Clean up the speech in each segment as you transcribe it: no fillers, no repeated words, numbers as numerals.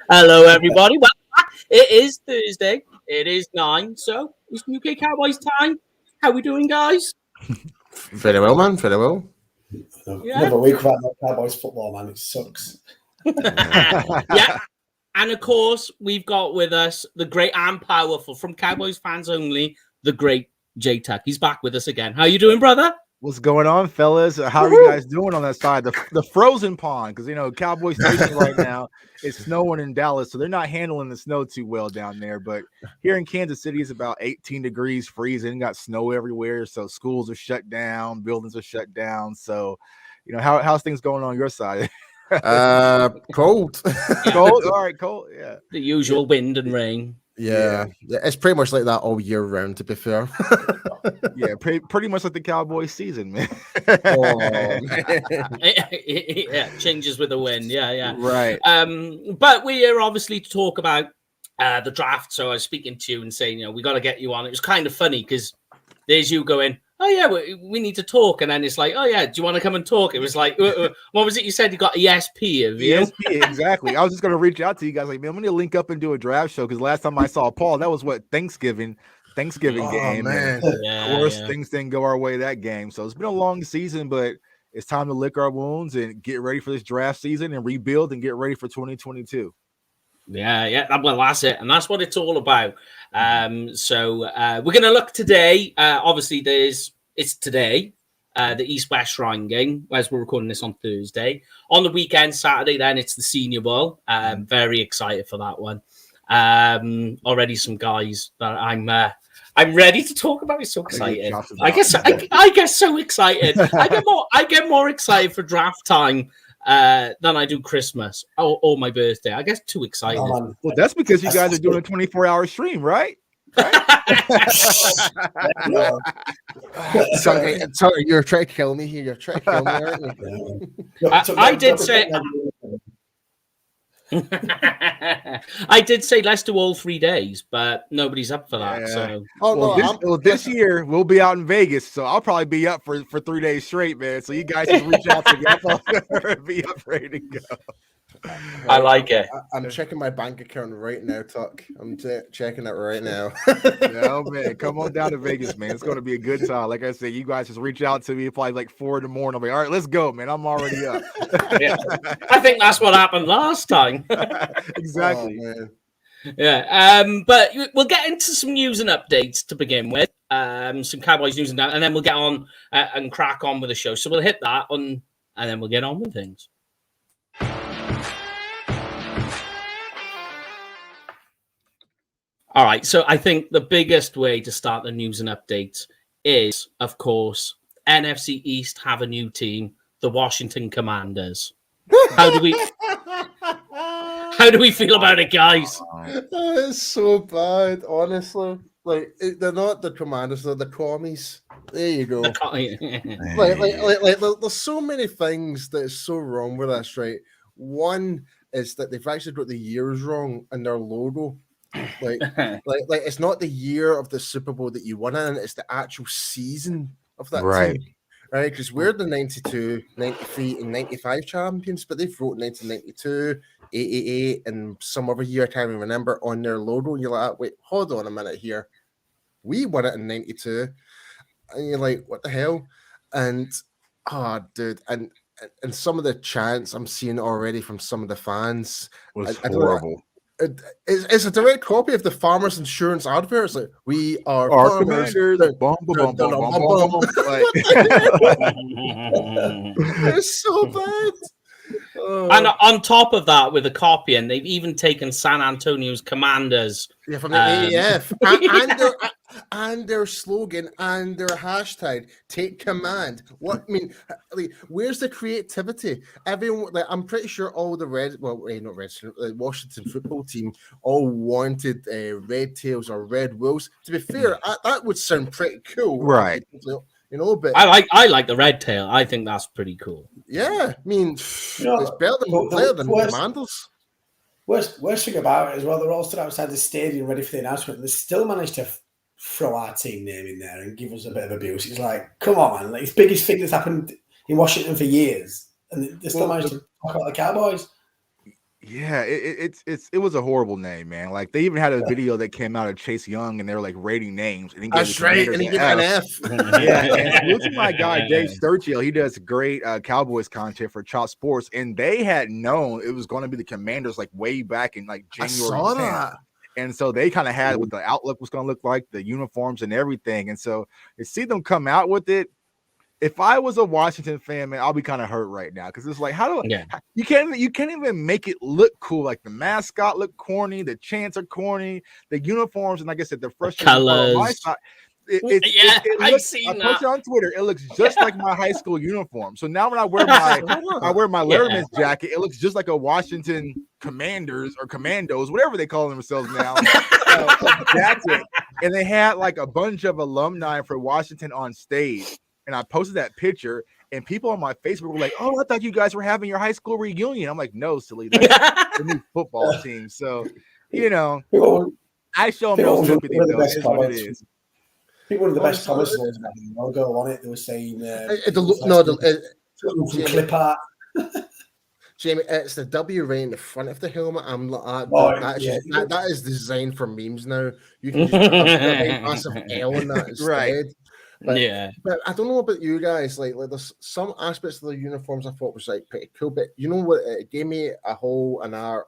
Hello, everybody. Well, it is Thursday. It is 9, so it's UK Cowboys time. How we doing, guys? Very well, man. Very well. Yeah. Another week without no Cowboys football, man. It sucks. Yeah. And, of course, we've got with us the great and powerful, from Cowboys fans only, the great J-Tuck. He's back with us again. How you doing, brother? What's going on, fellas? How are you guys doing on that side? The frozen pond, because, Cowboys Nation right now, it's snowing in Dallas, so they're not handling the snow too well down there. But here in Kansas City, it's about 18 degrees freezing, got snow everywhere, so schools are shut down, buildings are shut down. So, how's things going on your side? Cold. Cold? All right, cold, yeah. The usual wind and rain. Yeah, it's pretty much like that all year round, to be fair. Yeah, pretty much like the Cowboys season, man. Oh, man. Yeah, changes with the wind. Yeah. Right. But we are obviously to talk about the draft. So I was speaking to you and saying, we got to get you on. It was kind of funny because there's you going, oh, yeah, we need to talk. And then it's like, oh, yeah, do you want to come and talk? It was like, what was it you said? You got ESP, have you? ESP, exactly. I was just going to reach out to you guys like, man, I'm going to link up and do a draft show because last time I saw Paul, that was Thanksgiving game. Man. Of course, things didn't go our way that game. So it's been a long season, but it's time to lick our wounds and get ready for this draft season and rebuild and get ready for 2022. Yeah. Well, that's it. And that's what it's all about. So we're going to look today. Obviously, it's today, the East-West Shrine game, as we're recording this on Thursday. On the weekend, Saturday, then it's the Senior Bowl. Very excited for that one. Already some guys that I'm ready to talk about. It's so excited. I get so excited. I get more excited for draft time than I do Christmas or my birthday. I get too excited. Well, that's because you guys are doing a 24-hour stream, right? Sorry, you're trying to kill me here. You're trying to kill me, aren't you? I did say. I did say let's do all 3 days, but nobody's up for that. Yeah. So, this year we'll be out in Vegas, so I'll probably be up for 3 days straight, man. So you guys can reach out to me. I'll be up ready to go. I like it. I'm checking my bank account right now, Tuck. I'm checking it right now. No, man, come on down to Vegas, man. It's going to be a good time. Like I said, you guys just reach out to me probably like 4 a.m. I'll be all right. Let's go, man. I'm already up. Yeah. I think that's what happened last time. Exactly. Oh, man. Yeah. But we'll get into some news and updates to begin with. Some Cowboys news and then we'll get on and crack on with the show. So we'll hit that and then we'll get on with things. All right, so I think the biggest way to start the news and updates is, of course, NFC East have a new team, the Washington Commanders. How do we feel about it, guys? It's so bad, honestly. Like, they're not the Commanders, they're the Commies. There you go. like, there's so many things that is so wrong with us, right? One is that they've actually got the years wrong in their logo. Like it's not the year of the Super Bowl that you won in, it's the actual season of that team, right? Because we're the 92, 93, and 95 champions, but they've wrote 1992, 88, and some other year I can't even remember on their logo. And you're like, wait, hold on a minute here. We won it in 92, and you're like, what the hell? And dude, and some of the chants I'm seeing already from some of the fans was horrible. It's a direct copy of the Farmers Insurance advert. It's like, we are our farmers. Commanders. It's so bad. And on top of that, with the copying, they've even taken San Antonio's Commanders. Yeah, from the AAF. and their slogan and their hashtag, take command. What I mean, like, where's the creativity? Everyone, like, I'm pretty sure all the Washington football team all wanted Red Tails or Red Wolves. To be fair, that would sound pretty cool, right? But I like the red tail. I think that's pretty cool. Yeah, I mean, it's better than Commanders. Worst thing about it as well, they're all stood outside the stadium ready for the announcement, and they still managed to throw our team name in there and give us a bit of abuse. It's like, come on, man! Like, it's the biggest thing that's happened in Washington for years, and they still managed to talk about the Cowboys. Yeah, it was a horrible name, man. Like they even had a video that came out of Chase Young, and they were like rating names, and he gave That's right, and he gave it an F. Yeah, and salute to my guy Dave Sturgill. He does great Cowboys content for Chop Sports, and they had known it was going to be the Commanders like way back in like January. I saw that. And so they kind of had what the outlook was going to look like, the uniforms and everything. And so to see them come out with it, if I was a Washington fan, man, I'll be kind of hurt right now because it's like, you can't even make it look cool. Like the mascot look corny, the chants are corny, the uniforms, and like I said, the frustrating colors. I've seen that. I posted on Twitter. It looks just like my high school uniform. So now when I wear my Letterman's jacket, it looks just like a Washington Commanders or Commandos, whatever they call themselves now. Jacket. And they had like a bunch of alumni for Washington on stage. And I posted that picture, and people on my Facebook were like, "Oh, I thought you guys were having your high school reunion." I'm like, "No, silly, that's the new football team." So, I show them no sympathy. Though. It is what it is. I think one of the best comments was about the logo on it. They were saying, clip art. Jamie, it's the W right in the front of the helmet. I'm like, that is designed for memes now. You can just put a massive L in that instead. Right. But I don't know about you guys. Like there's some aspects of the uniforms I thought was like pretty cool, but you know what? It gave me a whole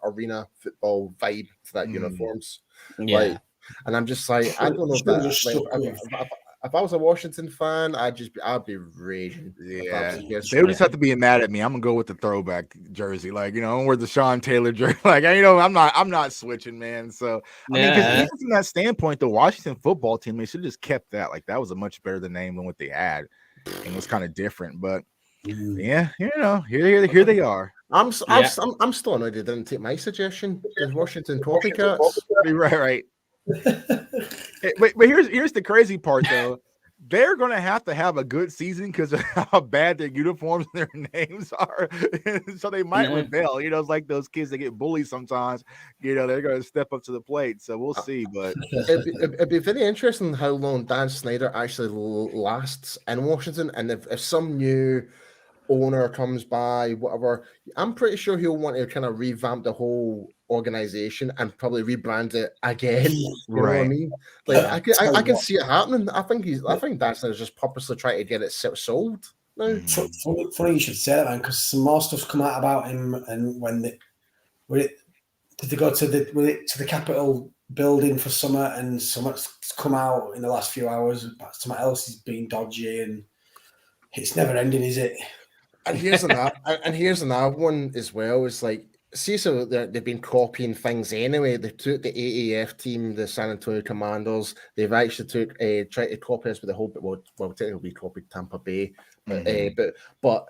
arena football vibe to that uniforms. Yeah, like, and I'm just like, I don't know if that. If I was a Washington fan, I'd be raging. Yeah, they would just have to be mad at me. I'm gonna go with the throwback jersey, like I'm wear the Sean Taylor jersey. Like I'm not switching, man. So I mean, because even from that standpoint, the Washington football team, they should have just kept that. Like that was a much better name than what they had, and it was kind of different. But yeah, here they are. I'm still annoyed they didn't take my suggestion because Washington copycats. Right. But here's the crazy part though. They're gonna have to have a good season because of how bad their uniforms and their names are. So they might rebel. It's like those kids that get bullied sometimes. They're gonna step up to the plate. So we'll see. But it'd be very interesting how long Dan Snyder actually lasts in Washington, and if some new owner comes by, whatever, I'm pretty sure he'll want to kind of revamp the whole organization and probably rebrand it again. You know what I mean? Like I can see it happening. I think Dan Snyder's just purposely trying to get it sold now. Funny you should say that, man, because some more stuff's come out about him. And did they go to the Capitol building for summer, and something's come out in the last few hours about something else is being dodgy, and it's never ending, is it? And here's another one as well. It's like, see, so they've been copying things anyway. They took the AAF team, the San Antonio Commanders. They've actually tried to copy us with the whole. Well, technically we copied Tampa Bay, but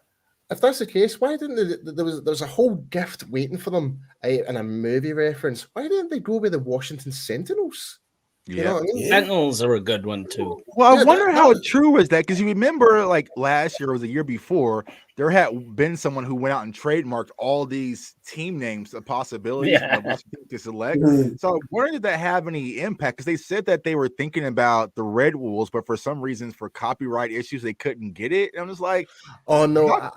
if that's the case, why didn't they? There was a whole gift waiting for them in a movie reference. Why didn't they go with the Washington Sentinels? You know what I mean? Sentinels are a good one too. Well, I wonder how true is that, because you remember, like last year or the year before, there had been someone who went out and trademarked all these team names, the possibilities to select. So I wonder did that have any impact? Because they said that they were thinking about the Red Wolves, but for some reasons, for copyright issues, they couldn't get it. And I'm just like, oh no,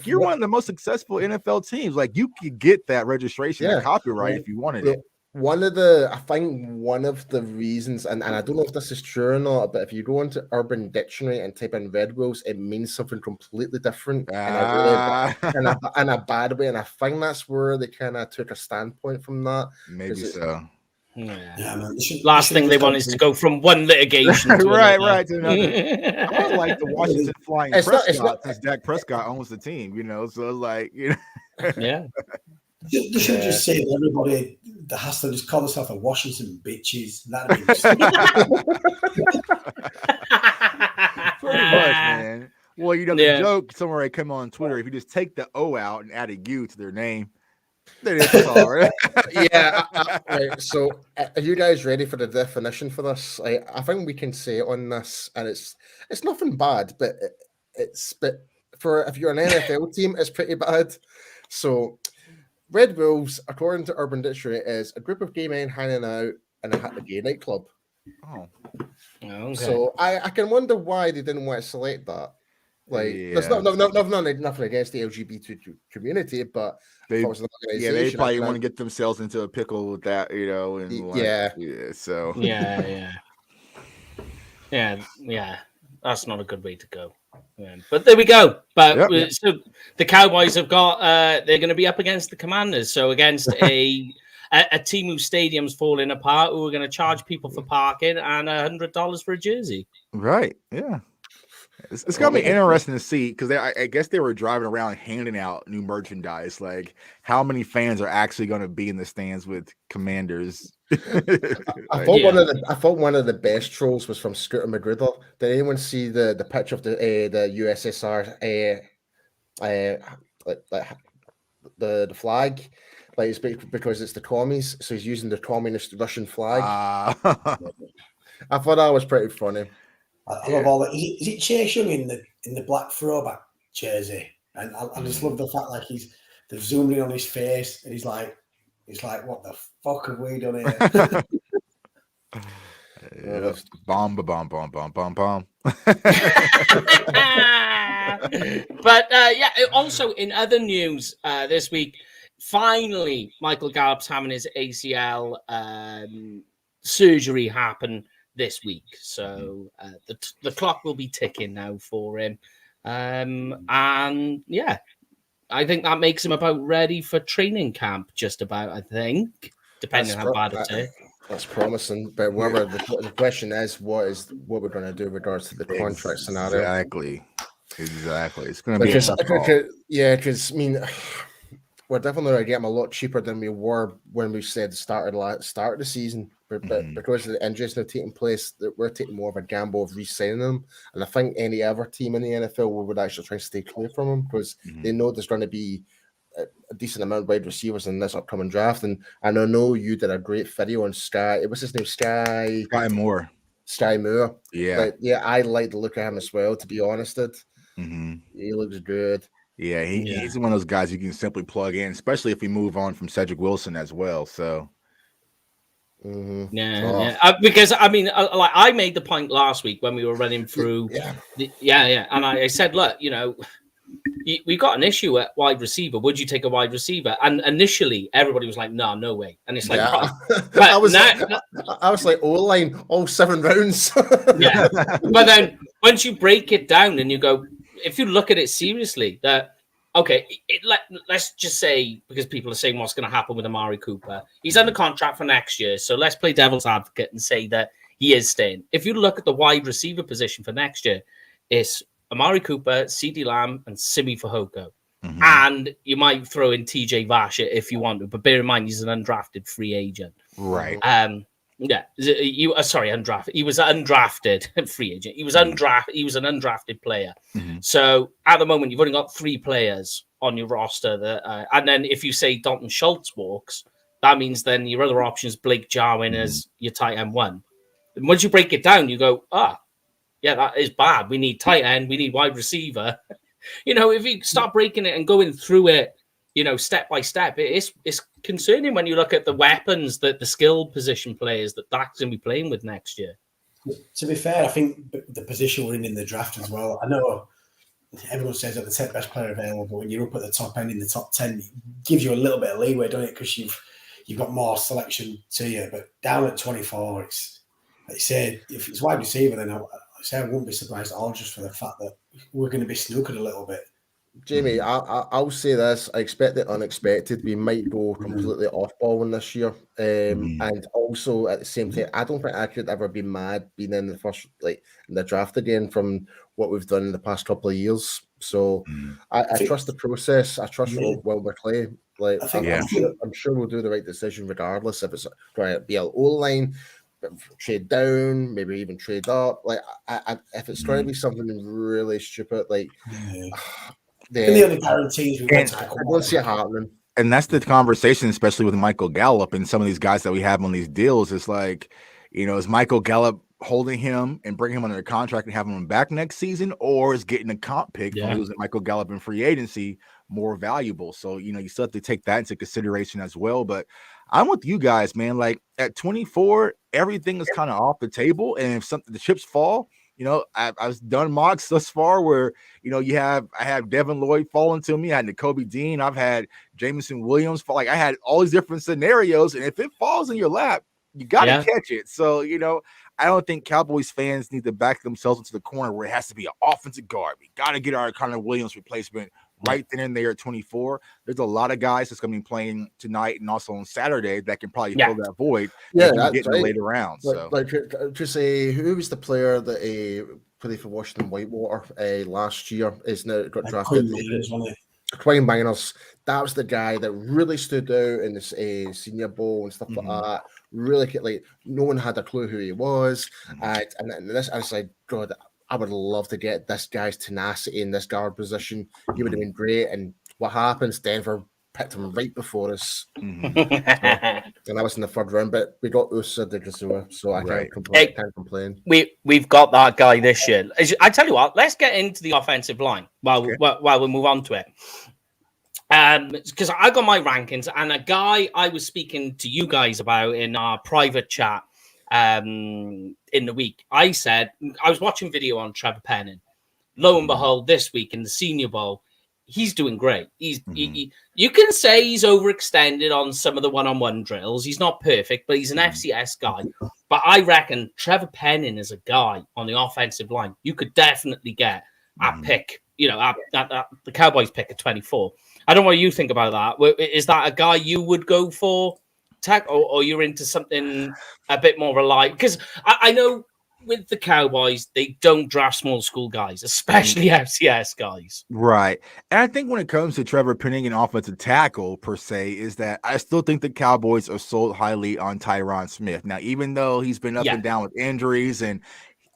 you're one of the most successful NFL teams. Like you could get that registration and copyright if you wanted it. One of the reasons, and I don't know if this is true or not, but if you go into Urban Dictionary and type in Red Wolves, it means something completely different in a bad way. And I think that's where they kind of took a standpoint from that. Maybe so. Yeah, man. Last thing they want is to go from one litigation to right to another. I would like the Washington Flying Prescott, since Dak Prescott owns the team, so like, yeah. They should just say that everybody that has to just call themselves a Washington bitches. That'd be pretty much, man. Well, the joke somewhere I come on Twitter, if you just take the O out and add a U to their name, then it's all right. Right. So, are you guys ready for the definition for this? I think we can say it on this, and it's nothing bad, but for if you're an NFL team, it's pretty bad. So, Red Wolves, according to Urban Dictionary, is a group of gay men hanging out in a gay nightclub. Oh. Okay. So I can wonder why they didn't want to select that. Like, there's nothing against the LGBT community, but they probably want to get themselves into a pickle with that, and so yeah. That's not a good way to go. Yeah. But there we go. But so the Cowboys have got they're going to be up against the Commanders, so against a team whose stadium's falling apart, who are going to charge people for parking and $100 for a jersey. Right? Yeah. It's gonna be interesting to see because I guess they were driving around handing out new merchandise. Like, how many fans are actually going to be in the stands with Commanders? I thought one of the best trolls was from Scooter Magruder. Did anyone see the picture of the USSR the flag? Like, it's because it's the commies, so he's using the communist Russian flag. I thought that was pretty funny. I love all that. Is it Chase Young in the black throwback jersey? And I just love the fact they've zoomed in on his face, and he's like, what the fuck have we done here? Bomb. But also in other news this week, finally Michael Gallup's having his ACL surgery happen this week, so the clock will be ticking now for him, and I think that makes him about ready for training camp, just about. I think, depending on how bad it is. That's promising, but whether the question is what we're going to do in regards to the contract scenario. Exactly. It's going to be because I mean, we're definitely going to get him a lot cheaper than we were when we said start of the season. But because of the injuries that are taking place, that we're taking more of a gamble of re-signing them. And I think any other team in the NFL would actually try to stay clear from them because they know there's going to be a decent amount of wide receivers in this upcoming draft. And I know you did a great video on Sky. What's his name? Sky Moore. Yeah. But I like the look at him as well, to be honest. He looks good. Yeah, he's one of those guys you can simply plug in, especially if we move on from Cedric Wilson as well. So. Because I mean, I made the point last week when we were running through, and I said, look, we've got an issue at wide receiver. Would you take a wide receiver? And initially, everybody was like, no way. And it's like, but I was like, O-line, all 7 rounds. But then once you break it down and you go, if you look at it seriously, let's just say, because people are saying what's going to happen with Amari Cooper, he's under contract for next year. So let's play devil's advocate and say that he is staying. If you look at the wide receiver position for next year, it's Amari Cooper, CeeDee Lamb, and Simi Fehoko. And you might throw in TJ Vash if you want to, but bear in mind he's an undrafted free agent. Right. Undrafted. He was undrafted free agent. He was undrafted. He was an undrafted player. So at the moment, you've only got 3 players on your roster. And then if you say Dalton Schultz walks, that means then your other option is Blake Jarwin as your tight end 1. And once you break it down, you go, that is bad. We need tight end. We need wide receiver. If you start breaking it and going through it, step by step, it's concerning when you look at the weapons, that the skill position players that Dak's going to be playing with next year. To be fair, I think the position we're in the draft as well, I know everyone says that the 10th best player available, but when you're up at the top end in the top 10, it gives you a little bit of leeway, doesn't it? Because you've got more selection to you. But down at 24, it's like you said, if it's wide receiver, then I wouldn't be surprised at all, just for the fact that we're going to be snookered a little bit. Jamie, I'll say this. I expect the unexpected. We might go completely off-balling this year. And also, at the same time, I don't think I could ever be mad being in the first, in the draft again from what we've done in the past couple of years. So I trust the process. I trust Will McClay. I'm sure we'll do the right decision regardless if it's trying to be an O-line, trade down, maybe even trade up. If it's trying to be something really stupid, the other guarantees we I don't see it happening. And that's the conversation, especially with Michael Gallup and some of these guys that we have on these deals. It's like, is Michael Gallup holding him and bringing him under a contract and having him back next season, or is getting a comp pick from losing Michael Gallup in free agency more valuable? So, you still have to take that into consideration as well. But I'm with you guys, man. At 24, everything is kind of off the table. And if the chips fall, I've done mocks thus far where, I have Devin Lloyd falling to me. I had Nakobe Dean. I've had Jameson Williams fall. Like I had all these different scenarios. And if it falls in your lap, you got to catch it. So, I don't think Cowboys fans need to back themselves into the corner where it has to be an offensive guard. We got to get our Connor Williams replacement right then and there at 24. There's a lot of guys that's going to be playing tonight and also on Saturday that can probably fill that void. Yeah, that's get in the later rounds. To say, who was the player that played for Washington Whitewater last year? Is now got drafted. Quinn Miners. That was the guy that really stood out in this Senior Bowl and stuff like that. Really, no one had a clue who he was. And this, I was like, God, I would love to get this guy's tenacity in this guard position. He would have been great. And what happens? Denver picked him right before us. And I was in the third round, but we got Usa de Gazua, so I can't complain. We've got that guy this year. I tell you what, let's get into the offensive line while we move on to it. Because I got my rankings, and a guy I was speaking to you guys about in our private chat in the week, I said I was watching video on Trevor Penning. Lo and behold, this week in the Senior Bowl, he's doing great. You can say he's overextended on some of the one-on-one drills. He's not perfect, but he's an FCS guy. But I reckon Trevor Penning is a guy on the offensive line you could definitely get at pick, at the Cowboys pick at 24. I don't know what you think about that. Is that a guy you would go for, Tech, or you're into something a bit more reliable? Because I know with the Cowboys, they don't draft small school guys, especially FCS guys. Right. And I think when it comes to Trevor Penning and offensive tackle, per se, is that I still think the Cowboys are sold highly on Tyron Smith. Now, even though he's been up and down with injuries, and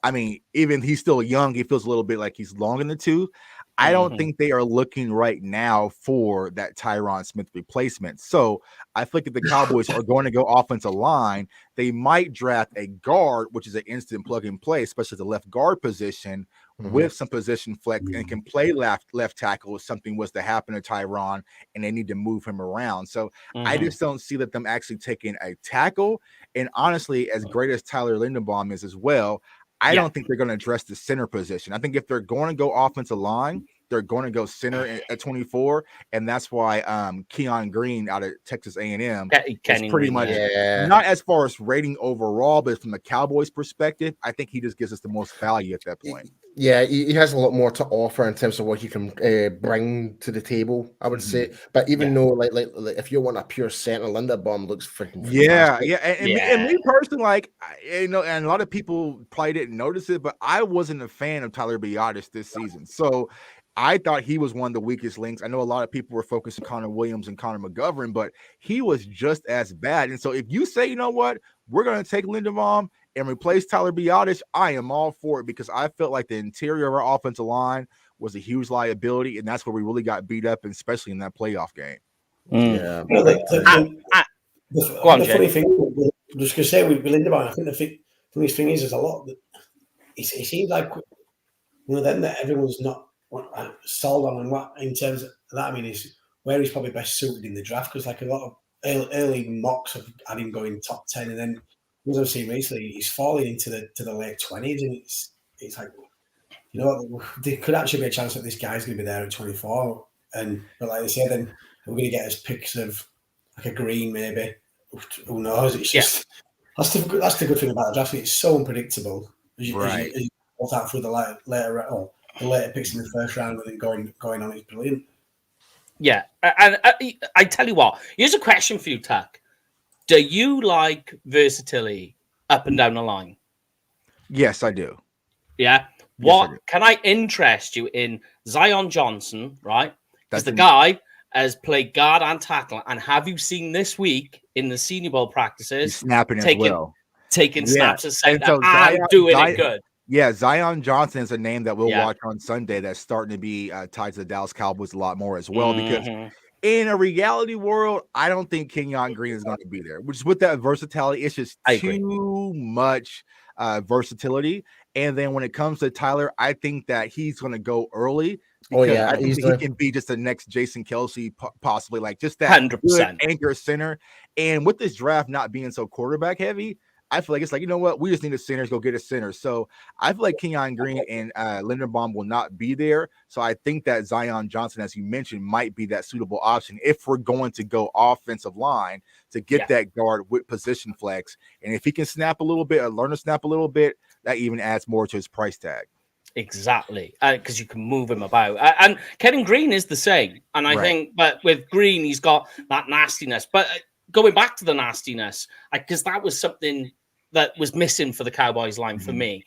I mean, even he's still young, he feels a little bit like he's long in the tooth. I don't think they are looking right now for that Tyron Smith replacement. So I think if the Cowboys are going to go offensive line, they might draft a guard, which is an instant plug and play, especially the left guard position, with some position flex and can play left tackle if something was to happen to Tyron and they need to move him around. So I just don't see that them actually taking a tackle. And honestly, as great as Tyler Linderbaum is as well, I don't think they're going to address the center position. I think if they're going to go offensive line, they're going to go center at 24, and that's why Kenyan Green out of Texas A&M is pretty much not as far as rating overall, but from the Cowboys' perspective, I think he just gives us the most value at that point. Yeah, he has a lot more to offer in terms of what he can bring to the table, I would say. But even though, like if you want a pure center, Linderbaum looks freaking fantastic. And me personally, and a lot of people probably didn't notice it, but I wasn't a fan of Tyler Biadasz this season. So I thought he was one of the weakest links. I know a lot of people were focused on Connor Williams and Connor McGovern, but he was just as bad. And so if you say, you know what, we're going to take Linderbaum and replace Tyler Biadasz, I am all for it, because I felt like the interior of our offensive line was a huge liability, and that's where we really got beat up, especially in that playoff game. Yeah. The funny thing, just to say with Linderbaum, I think the funniest thing is there's a lot that he seems like one of them that everyone's not sold on, and what in terms of that, I mean, is where he's probably best suited in the draft, because like a lot of early mocks have had him going top 10, and then as I've seen recently, he's falling into the late 20s, and it's like, there could actually be a chance that this guy's going to be there at 24, but like they say, then we're going to get us picks of like a Green maybe. Who knows? It's just that's the good thing about the draft. It's so unpredictable. As you walk out through the later picks in the first round and then going on, it's brilliant. Yeah, and I tell you what, here's a question for you, Tuck. Do you like versatility up and down the line? Yes, I do. Yeah. What can I interest you in? Zion Johnson, right? Because the guy has played guard and tackle. And have you seen this week in the Senior Bowl practices? He's snapping as well. Taking snaps as center and doing it good. Yeah, Zion Johnson is a name that we'll watch on Sunday that's starting to be tied to the Dallas Cowboys a lot more as well, because in a reality world, I don't think Kenyan Green is going to be there, which is with that versatility. It's just too much versatility. And then when it comes to Tyler, I think that he's going to go early. I think he can be just the next Jason Kelsey, possibly, like just that 100% anchor center. And with this draft not being so quarterback heavy, I feel like it's like, you know what, we just need a center, go get a center. So I feel like Kenyan Green and Linderbaum will not be there. So I think that Zion Johnson, as you mentioned, might be that suitable option if we're going to go offensive line to get that guard with position flex. And if he can snap a little bit or learn to snap a little bit, that even adds more to his price tag. Exactly, because you can move him about. And Kenyan Green is the same. And I think, but with Green, he's got that nastiness. But going back to the nastiness, because that was something that was missing for the Cowboys line for me.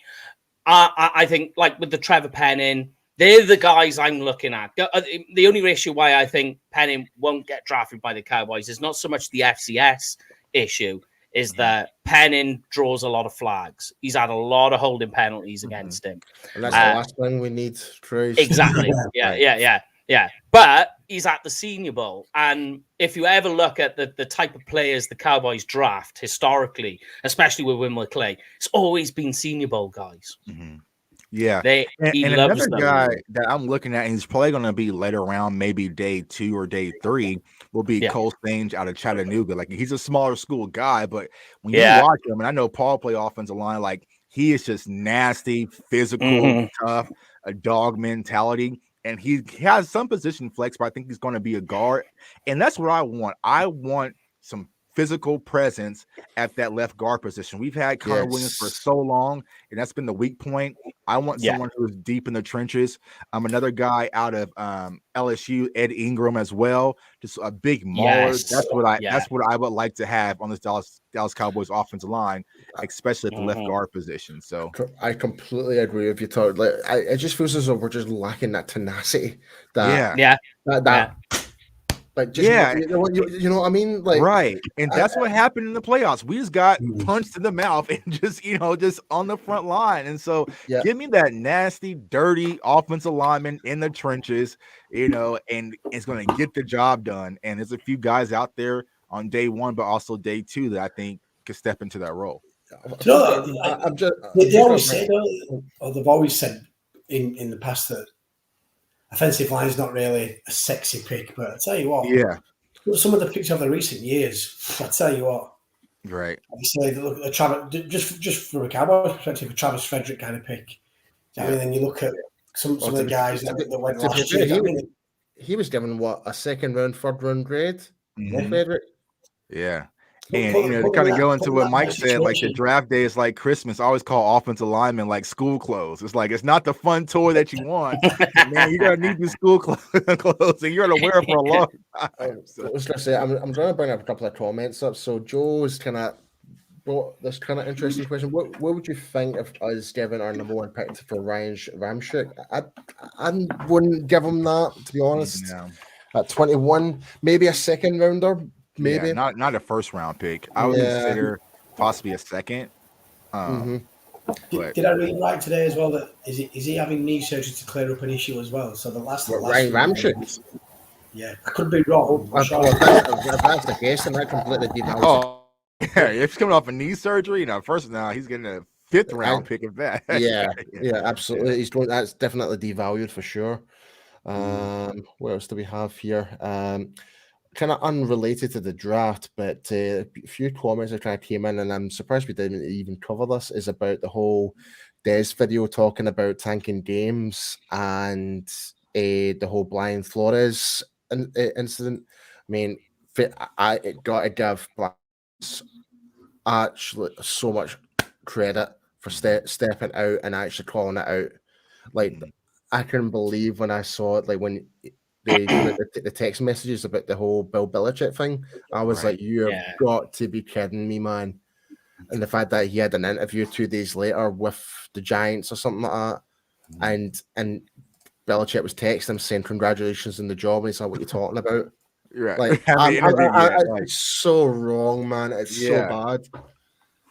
I think, like with the Trevor Penning, they're the guys I'm looking at. The only issue why I think Penning won't get drafted by the Cowboys is not so much the FCS issue, is that Penning draws a lot of flags. He's had a lot of holding penalties against him. And that's the last thing we need, Trace. Exactly. Yeah. But he's at the Senior Bowl. And if you ever look at the type of players the Cowboys draft historically, especially with Winwood Clay, it's always been Senior Bowl guys. Yeah. And another guy that I'm looking at, and he's probably going to be later around, maybe day 2 or day 3, will be Cole Stange out of Chattanooga. Like, he's a smaller school guy, but when you watch him, and I know Paul play offensive line, like, he is just nasty, physical, tough, a dog mentality. And he has some position flex, but I think he's going to be a guard. And that's what I want. I want some physical presence at that left guard position. We've had Connor Williams for so long, and that's been the weak point. I want someone who's deep in the trenches. Another guy out of LSU, Ed Ingram as well. Just a big mauler. That's what I would like to have on this Dallas Cowboys offensive line, especially at the left guard position. So I completely agree with you, Todd. Like, it just feels as though we're just lacking that tenacity. Like, just, you know what I mean? Like, right. And that's what happened in the playoffs. We just got punched in the mouth and just on the front line. And so give me that nasty, dirty offensive lineman in the trenches, and it's going to get the job done. And there's a few guys out there on day 1, but also day 2 that I think could step into that role. They've always said in the past that offensive line is not really a sexy pick, but I tell you what, some of the picks of the recent years, I tell you what, right? Obviously, look, just from a Cowboys perspective, a Travis Frederick kind of pick. I mean, then you look at some of the guys that went last year. He was given a 2nd round, 3rd round grade. Frederick. Yeah. And to kind of go into what Mike said, like the draft day is like Christmas. I always call offensive linemen like school clothes. It's like it's not the fun toy that you want. Man, you're gonna need the school clothes, and you're gonna wear it for a long time. So. I was gonna say, I'm trying to bring up a couple of comments up. So Joe's kind of brought this kind of interesting question. What would you think of us giving our number 1 pick for Ryan Ramczyk? I wouldn't give him that, to be honest. No. At 21, maybe a 2nd rounder. Maybe not a 1st round pick. I would consider possibly a 2nd. Did I read right today as well that is he having knee surgery to clear up an issue as well? So the last Ryan Ramczyk. Yeah, I could be wrong. If that's the case, then that completely devalues. If he's coming off a knee surgery, he's getting a 5th round pick of that. Yeah, absolutely. He's going. That's definitely devalued for sure. What else do we have here? Kind of unrelated to the draft, but a few comments that kind of came in, and I'm surprised we didn't even cover this, is about the whole Des video talking about tanking games and the whole Brian Flores incident. I mean, I got to give actually so much credit for stepping out and actually calling it out. Like, I couldn't believe when I saw it, like when the text messages about the whole Bill Belichick thing. I was like, you have got to be kidding me, man. And the fact that he had an interview 2 days later with the Giants or something like that, and Belichick was texting him saying congratulations on the job, and he's like, what are you talking about? Right. Like, it's so wrong, man. It's so bad.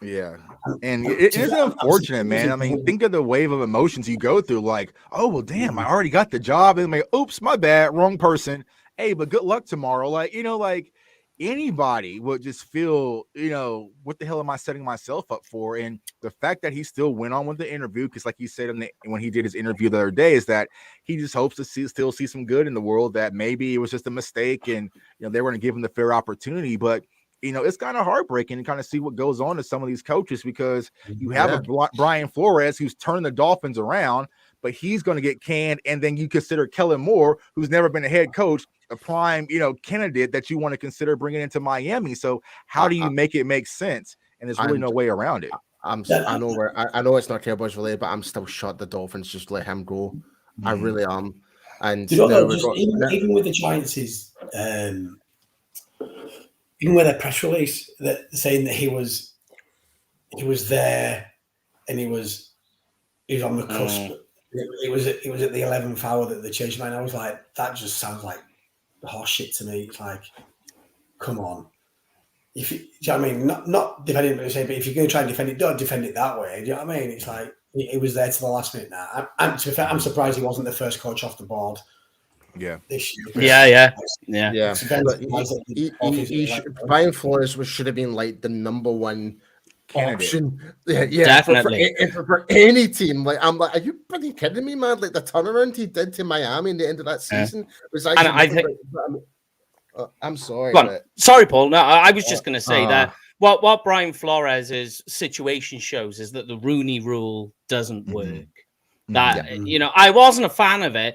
Yeah. And it is unfortunate, man. I mean, think of the wave of emotions you go through. Like, oh, well, damn, I already got the job. And I'm like, oops, my bad, wrong person. Hey, but good luck tomorrow. Like, like anybody would just feel, what the hell am I setting myself up for? And the fact that he still went on with the interview, because like he said when he did his interview the other day, is that he just hopes to still see some good in the world, that maybe it was just a mistake and, they were going to give him the fair opportunity. But it's kind of heartbreaking to kind of see what goes on to some of these coaches, because you have a Brian Flores who's turned the Dolphins around, but he's going to get canned. And then you consider Kellen Moore, who's never been a head coach, a prime, candidate that you want to consider bringing into Miami. So how do you make it make sense? And there's really no way around it. I know it's not Cowboys related, but I'm still shocked the Dolphins just let him go. I really am. And even with the Giants, even with a press release saying that he was there and he was on the cusp. It was at the 11th hour that they changed mine. I was like, that just sounds like horse shit to me. It's like, come on. Do you know what I mean? Not defending what they say, but if you're going to try and defend it, don't defend it that way. Do you know what I mean? It's like he was there to the last minute now. I'm surprised he wasn't the first coach off the board. Yeah. This year. Yeah. Brian Flores should have been like the number one option. Yeah, definitely. For any team. Like, I'm like, are you pretty kidding me, man? Like the turnaround he did to Miami in the end of that season was actually. And I think. I'm sorry. Sorry, Paul. No, I was just going to say that what Brian Flores' situation shows is that the Rooney Rule doesn't work. That I wasn't a fan of it.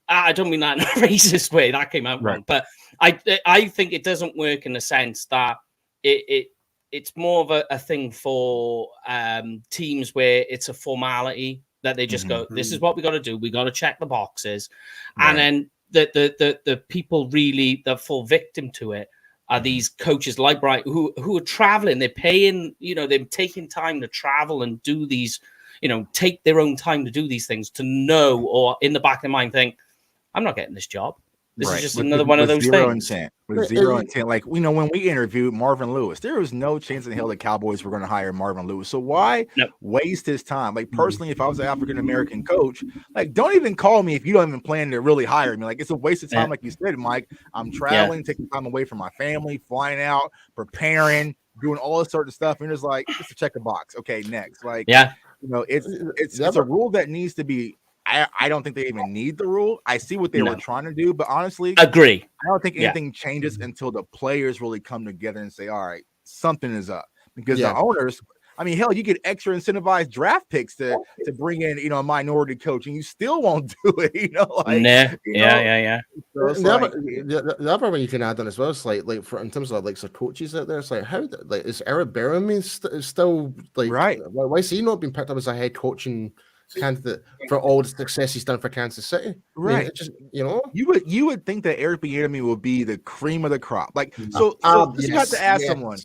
I don't mean that in a racist way. That came out wrong. But I think it doesn't work in the sense that it's more of a thing for teams where it's a formality that they just go, this is what we got to do. We got to check the boxes. And then the people really that fall victim to it are these coaches like Brian who are traveling. They're paying, they're taking time to travel and do these, take their own time to do these things, to know, or in the back of their mind think, I'm not getting this job. This is just another one of those things. With zero intent. Like, when we interviewed Marvin Lewis, there was no chance in hell the Cowboys were going to hire Marvin Lewis. So why waste his time? Like, personally, if I was an African-American coach, like, don't even call me if you don't even plan to really hire me. Like, it's a waste of time. Like you said, Mike, I'm traveling, taking time away from my family, flying out, preparing, doing all this sort of stuff. And it's like, just to check the box. Okay, next. Like, it's a rule that needs to be. I don't think they even need the rule. I see what they were trying to do, but honestly, agree. I don't think anything changes until the players really come together and say, all right, something is up. Because the owners, I mean, hell, you get extra incentivized draft picks to bring in, a minority coach, and you still won't do it, So the other way you can add on as well is like for in terms of like some coaches out there, it's like how is Eric Berman still like right? Why is he not being picked up as a head coaching candidate for all the success he's done for Kansas City? Right. I mean, just you would think that Eric Bieniemy will be the cream of the crop. Like so you have to ask someone.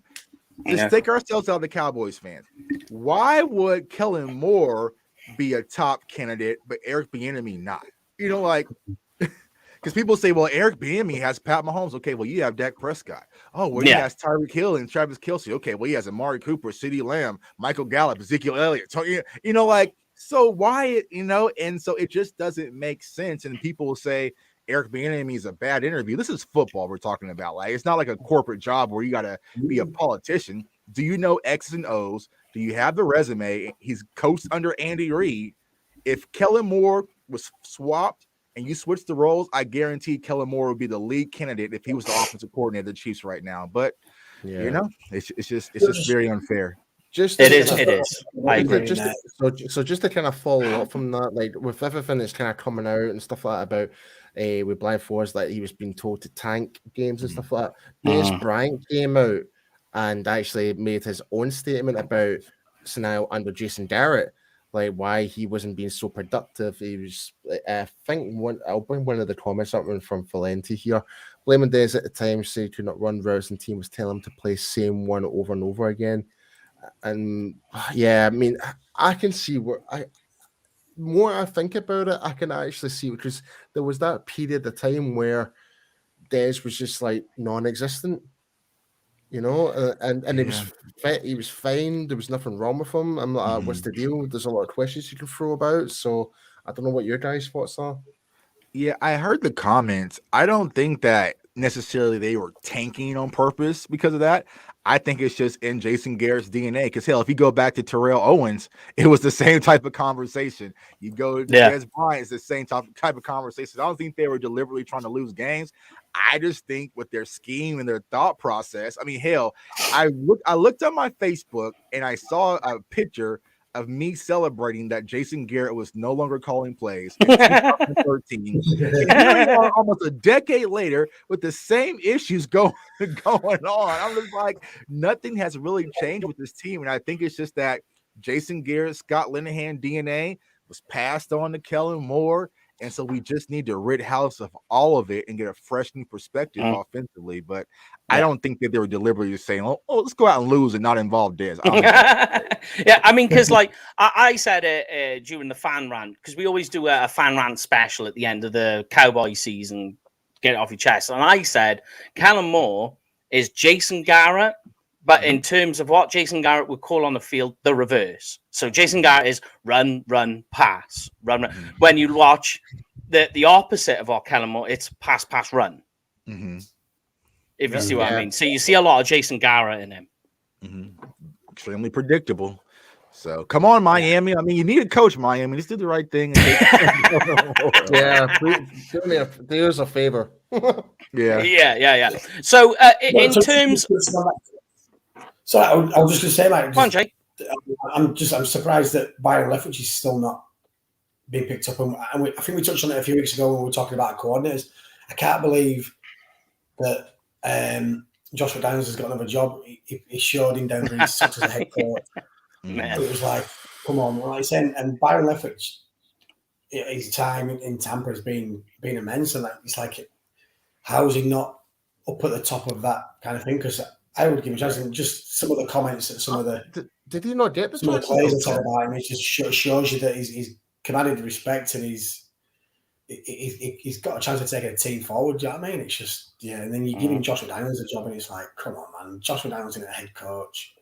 Let's take ourselves out of the Cowboys fans. Why would Kellen Moore be a top candidate, but Eric Bieniemy not? Because people say, well, Eric Bieniemy has Pat Mahomes. Okay, well, you have Dak Prescott. Oh, well, he has Tyreek Hill and Travis Kelce. Okay, well, he has Amari Cooper, CeeDee Lamb, Michael Gallup, Ezekiel Elliott. So, so why, and so it just doesn't make sense. And people will say Eric Bieniemy is a bad interview. This is football we're talking about. Like, it's not like a corporate job where you got to be a politician. Do you know X's and O's? Do you have the resume? He's coached under Andy Reid. If Kellen Moore was swapped and you switch the roles, I guarantee Kellen Moore would be the lead candidate if he was the offensive coordinator of the Chiefs right now. But it's just very unfair. It is. I agree. Just to kind of follow up from that, like with everything that's kind of coming out and stuff like that about with Brian Flores, like he was being told to tank games and stuff like that. Des Bryant came out and actually made his own statement about scenario under Jason Garrett, like why he wasn't being so productive. He was, I think, I'll bring one of the comments up from Valenti here. Blaming Des at the time, said he could not run routes and team was telling him to play same one over and over again. And I mean, I can see where more I think about it, I can actually see, because there was that period of time where Des was just like non-existent, and he was fine. There was nothing wrong with him. I'm like, what's the deal? There's a lot of questions you can throw about. So I don't know what your guys' thoughts are. Yeah, I heard the comments. I don't think that necessarily they were tanking on purpose because of that. I think it's just in Jason Garrett's DNA. Because hell, if you go back to Terrell Owens, it was the same type of conversation. You go to Des Bryant, it's the same type of conversation. I don't think they were deliberately trying to lose games. I just think with their scheme and their thought process. I mean, hell, I looked on my Facebook and I saw a picture of me celebrating that Jason Garrett was no longer calling plays in 2013. And here we are almost a decade later with the same issues going on. I'm just like, nothing has really changed with this team. And I think it's just that Jason Garrett, Scott Linehan DNA was passed on to Kellen Moore. And so we just need to rid house of all of it and get a fresh new perspective offensively. But I don't think that they were deliberately saying, oh, let's go out and lose and not involve Dez. Yeah, I mean, because like I said it during the fan rant, because we always do a fan rant special at the end of the Cowboy season, get it off your chest. And I said, Kellen Moore is Jason Garrett, but in terms of what Jason Garrett would call on the field, the reverse. So Jason Garrett is run, run, pass, run, run. When you watch the opposite of what Kellen Moore, it's pass, pass, run. If you see what I mean. So you see a lot of Jason Garrett in him. Extremely predictable. So come on, Miami. I mean, you need a coach, Miami. Let's do the right thing. Do us a favor. Yeah. So in terms... So I was just going to say, Mike. Come on, Jake. I'm surprised that Byron Leftwich is still not being picked up. And I think we touched on it a few weeks ago when we were talking about coordinators. I can't believe that Josh McDaniels has got another job. He showed in Denver. He's such as a head coach. It was like, come on, like I said, and Byron Leftwich, his time in Tampa has been immense, and it's like, how is he not up at the top of that kind of thing? Because I would give a chance. And just some of the comments that some of the did he not get the some of the players that talk about him, it just shows you that he's commanded respect and he's got a chance of taking a team forward. Do you know what I mean? It's just and then you're giving Josh McDaniels a job, and it's like, come on, man, Josh McDaniels isn't a head coach.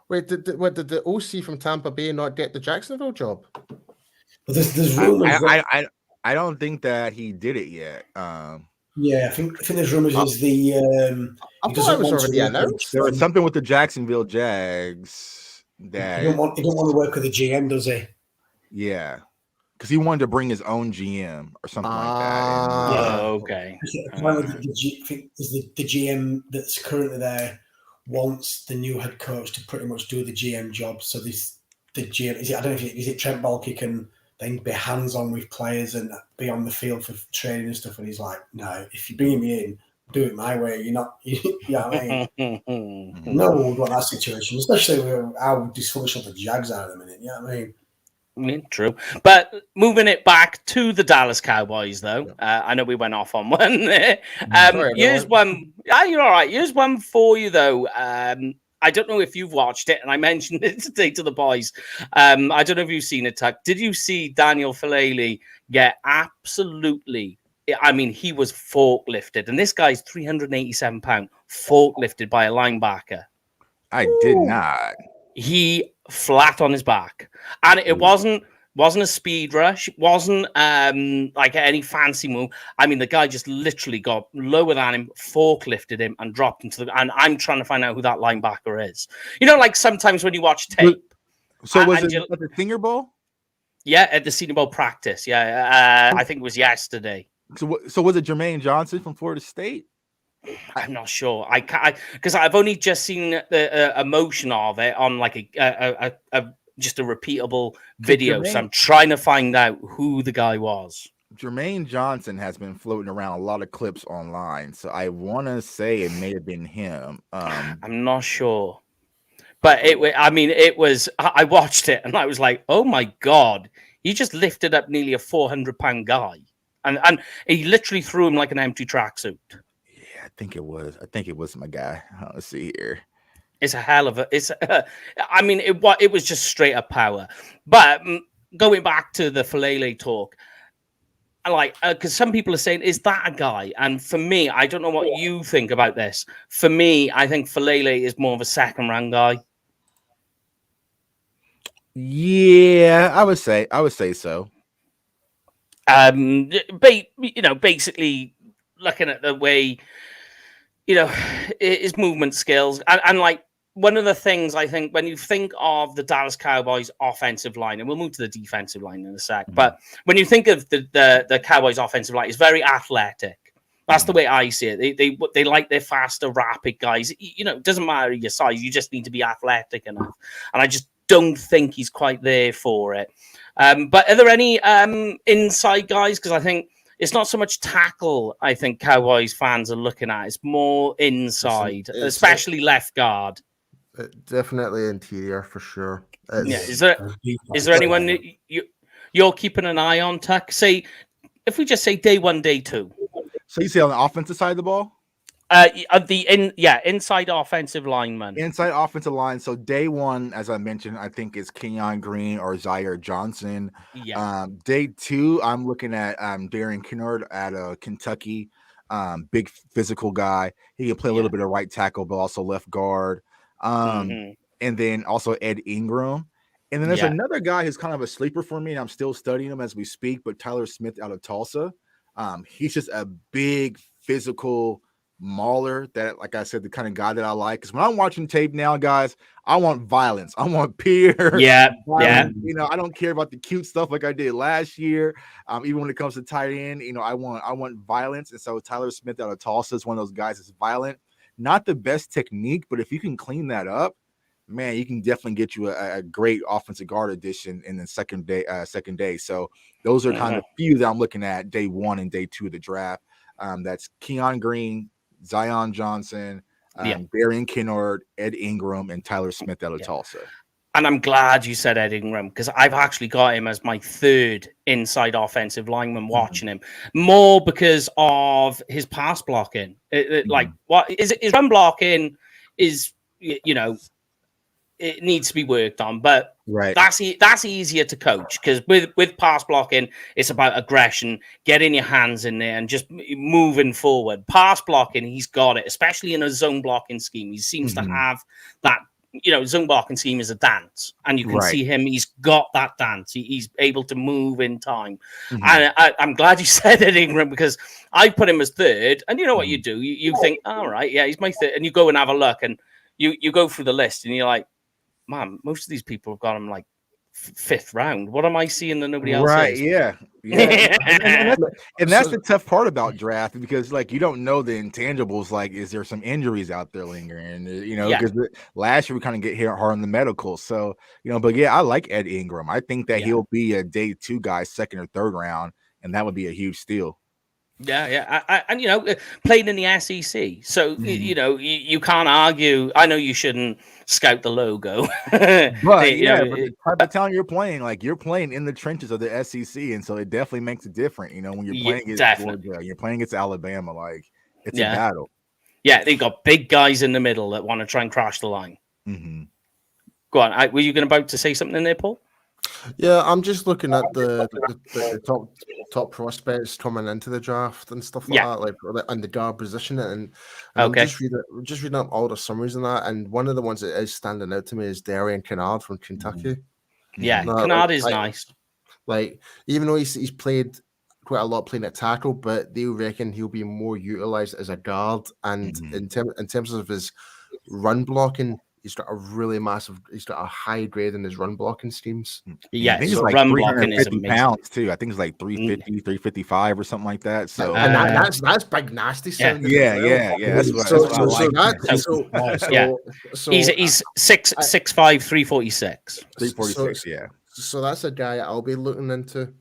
Wait, did the OC from Tampa Bay not get the Jacksonville job? But there's rumors. I don't think that he did it yet. I think there's rumors is the I thought it was already announced. There was something with the Jacksonville Jags that he don't want to work with the GM, does he? Yeah, because he wanted to bring his own GM or something like that. Okay. The GM that's currently there wants the new head coach to pretty much do the GM job. So the GM is it? I don't know if is it Trent Baalke can then be hands-on with players and be on the field for training and stuff. And he's like, no, if you bring me in, do it my way. You're not, you know what I mean? No one would want that situation, especially with how dysfunctional the Jags are at the minute. You know what I mean? True. But moving it back to the Dallas Cowboys, though, I know we went off on one there. Here's one. You're all right. Here's one for you, though. I don't know if you've watched it, and I mentioned it today to the boys. I don't know if you've seen it, Tuck. Did you see Daniel Falele get absolutely... I mean, he was forklifted, and this guy's 387 pounds, forklifted by a linebacker. I did not. He flat on his back, and it wasn't a speed rush. It wasn't like any fancy move. I mean, the guy just literally got lower than him, forklifted him, and dropped into the. And I'm trying to find out who that linebacker is. You know, like sometimes when you watch tape. So was it at the Senior Bowl? Yeah, at the Senior Bowl practice. Yeah, I think it was yesterday. So was it Jermaine Johnson from Florida State? I'm not sure. Because I've only just seen the emotion of it on like a just a repeatable video. So I'm trying to find out who the guy was. Jermaine Johnson has been floating around a lot of clips online, so I want to say it may have been him. I'm not sure, but it was. I watched it and I was like, oh my god, he just lifted up nearly a 400-pound guy, and he literally threw him like an empty tracksuit. I think it was my guy. Let's see here. It's a hell of a. It was just straight up power. But going back to the Falele talk, because some people are saying, is that a guy? And for me, I don't know what you think about this. For me, I think Falele is more of a second-round guy. Yeah, I would say so. Basically looking at the way, his movement skills and like one of the things I think when you think of the Dallas Cowboys offensive line, and we'll move to the defensive line in a sec, but when you think of the Cowboys offensive line, it's very athletic. That's the way I see it. They like their faster, rapid guys. You know, it doesn't matter your size. You just need to be athletic enough. And I just don't think he's quite there for it. But are there any inside guys? Because I think it's not so much tackle, I think Cowboys fans are looking at. It's more inside, especially left guard. Definitely interior for sure. Is there anyone that you're keeping an eye on, Tuck? Say, if we just say day one, day two. So you say on the offensive side of the ball? Inside offensive lineman. Inside offensive line. So day one, as I mentioned, I think it's Kenyan Green or Zaire Johnson. Yeah. Day two, I'm looking at Darren Canard out of Kentucky. Big physical guy. He can play a little bit of right tackle, but also left guard. And then also Ed Ingram. And then there's another guy who's kind of a sleeper for me, and I'm still studying him as we speak, but Tyler Smith out of Tulsa. He's just a big physical mauler that, like I said, the kind of guy that I like. Because when I'm watching tape now, guys, I want violence. I want pure. Yeah. You know, I don't care about the cute stuff like I did last year. Even when it comes to tight end, you know, I want violence. And so Tyler Smith out of Tulsa is one of those guys that's violent. Not the best technique, but if you can clean that up, man, you can definitely get you a great offensive guard addition in the second day. So those are kind of few that I'm looking at day one and day two of the draft. That's Kenyan Green, Zion Johnson, Darian Canard, Ed Ingram, and Tyler Smith out of Tulsa. And I'm glad you said Ed Ingram, because I've actually got him as my third inside offensive lineman watching him, more because of his pass blocking. Like, what is his run blocking is, you know, it needs to be worked on, but that's easier to coach, because with pass blocking, it's about aggression, getting your hands in there and just moving forward. Pass blocking, he's got it, especially in a zone blocking scheme. He seems to have that, you know, zone blocking scheme is a dance, and you can see him. He's got that dance. He's able to move in time. And I'm glad you said it, Ingram, because I put him as third. And you know what you do? You think, all right, yeah, he's my third, and you go and have a look, and you go through the list, and you're like, man, most of these people have got him like fifth round. What am I seeing that nobody else is? Yeah. and that's the tough part about draft, because like you don't know the intangibles. Like, is there some injuries out there lingering? You know, because last year we kind of get hit hard on the medical. So, you know, but yeah, I like Ed Ingram. I think that he'll be a day two guy, second or third round, and that would be a huge steal. And you know, playing in the SEC, so you know, you can't argue. I know you shouldn't scout the logo, but but the type of talent you're playing, like you're playing in the trenches of the SEC, and so it definitely makes it different. You know, when you're playing against Georgia, you're playing against Alabama, like it's a battle. Yeah, they got big guys in the middle that want to try and crash the line. Go on, were you about to say something in there, Paul? Yeah, I'm just looking at the top prospects coming into the draft and stuff like that, like and the guard position, and I'm just reading up all the summaries and that, and one of the ones that is standing out to me is Darian Canard from Kentucky. Yeah, Canard is nice. Like, even though he's played quite a lot playing at tackle, but they reckon he'll be more utilized as a guard, and in terms of his run blocking, he's got a high grade in his run blocking schemes. Yeah, I think it's like run 350 pounds too. I think it's like 350, 355 or something like that. So and that's big nasty sound. Yeah. That's what I like. He's 6'5", 346. 346, yeah. So that's a guy I'll be looking into.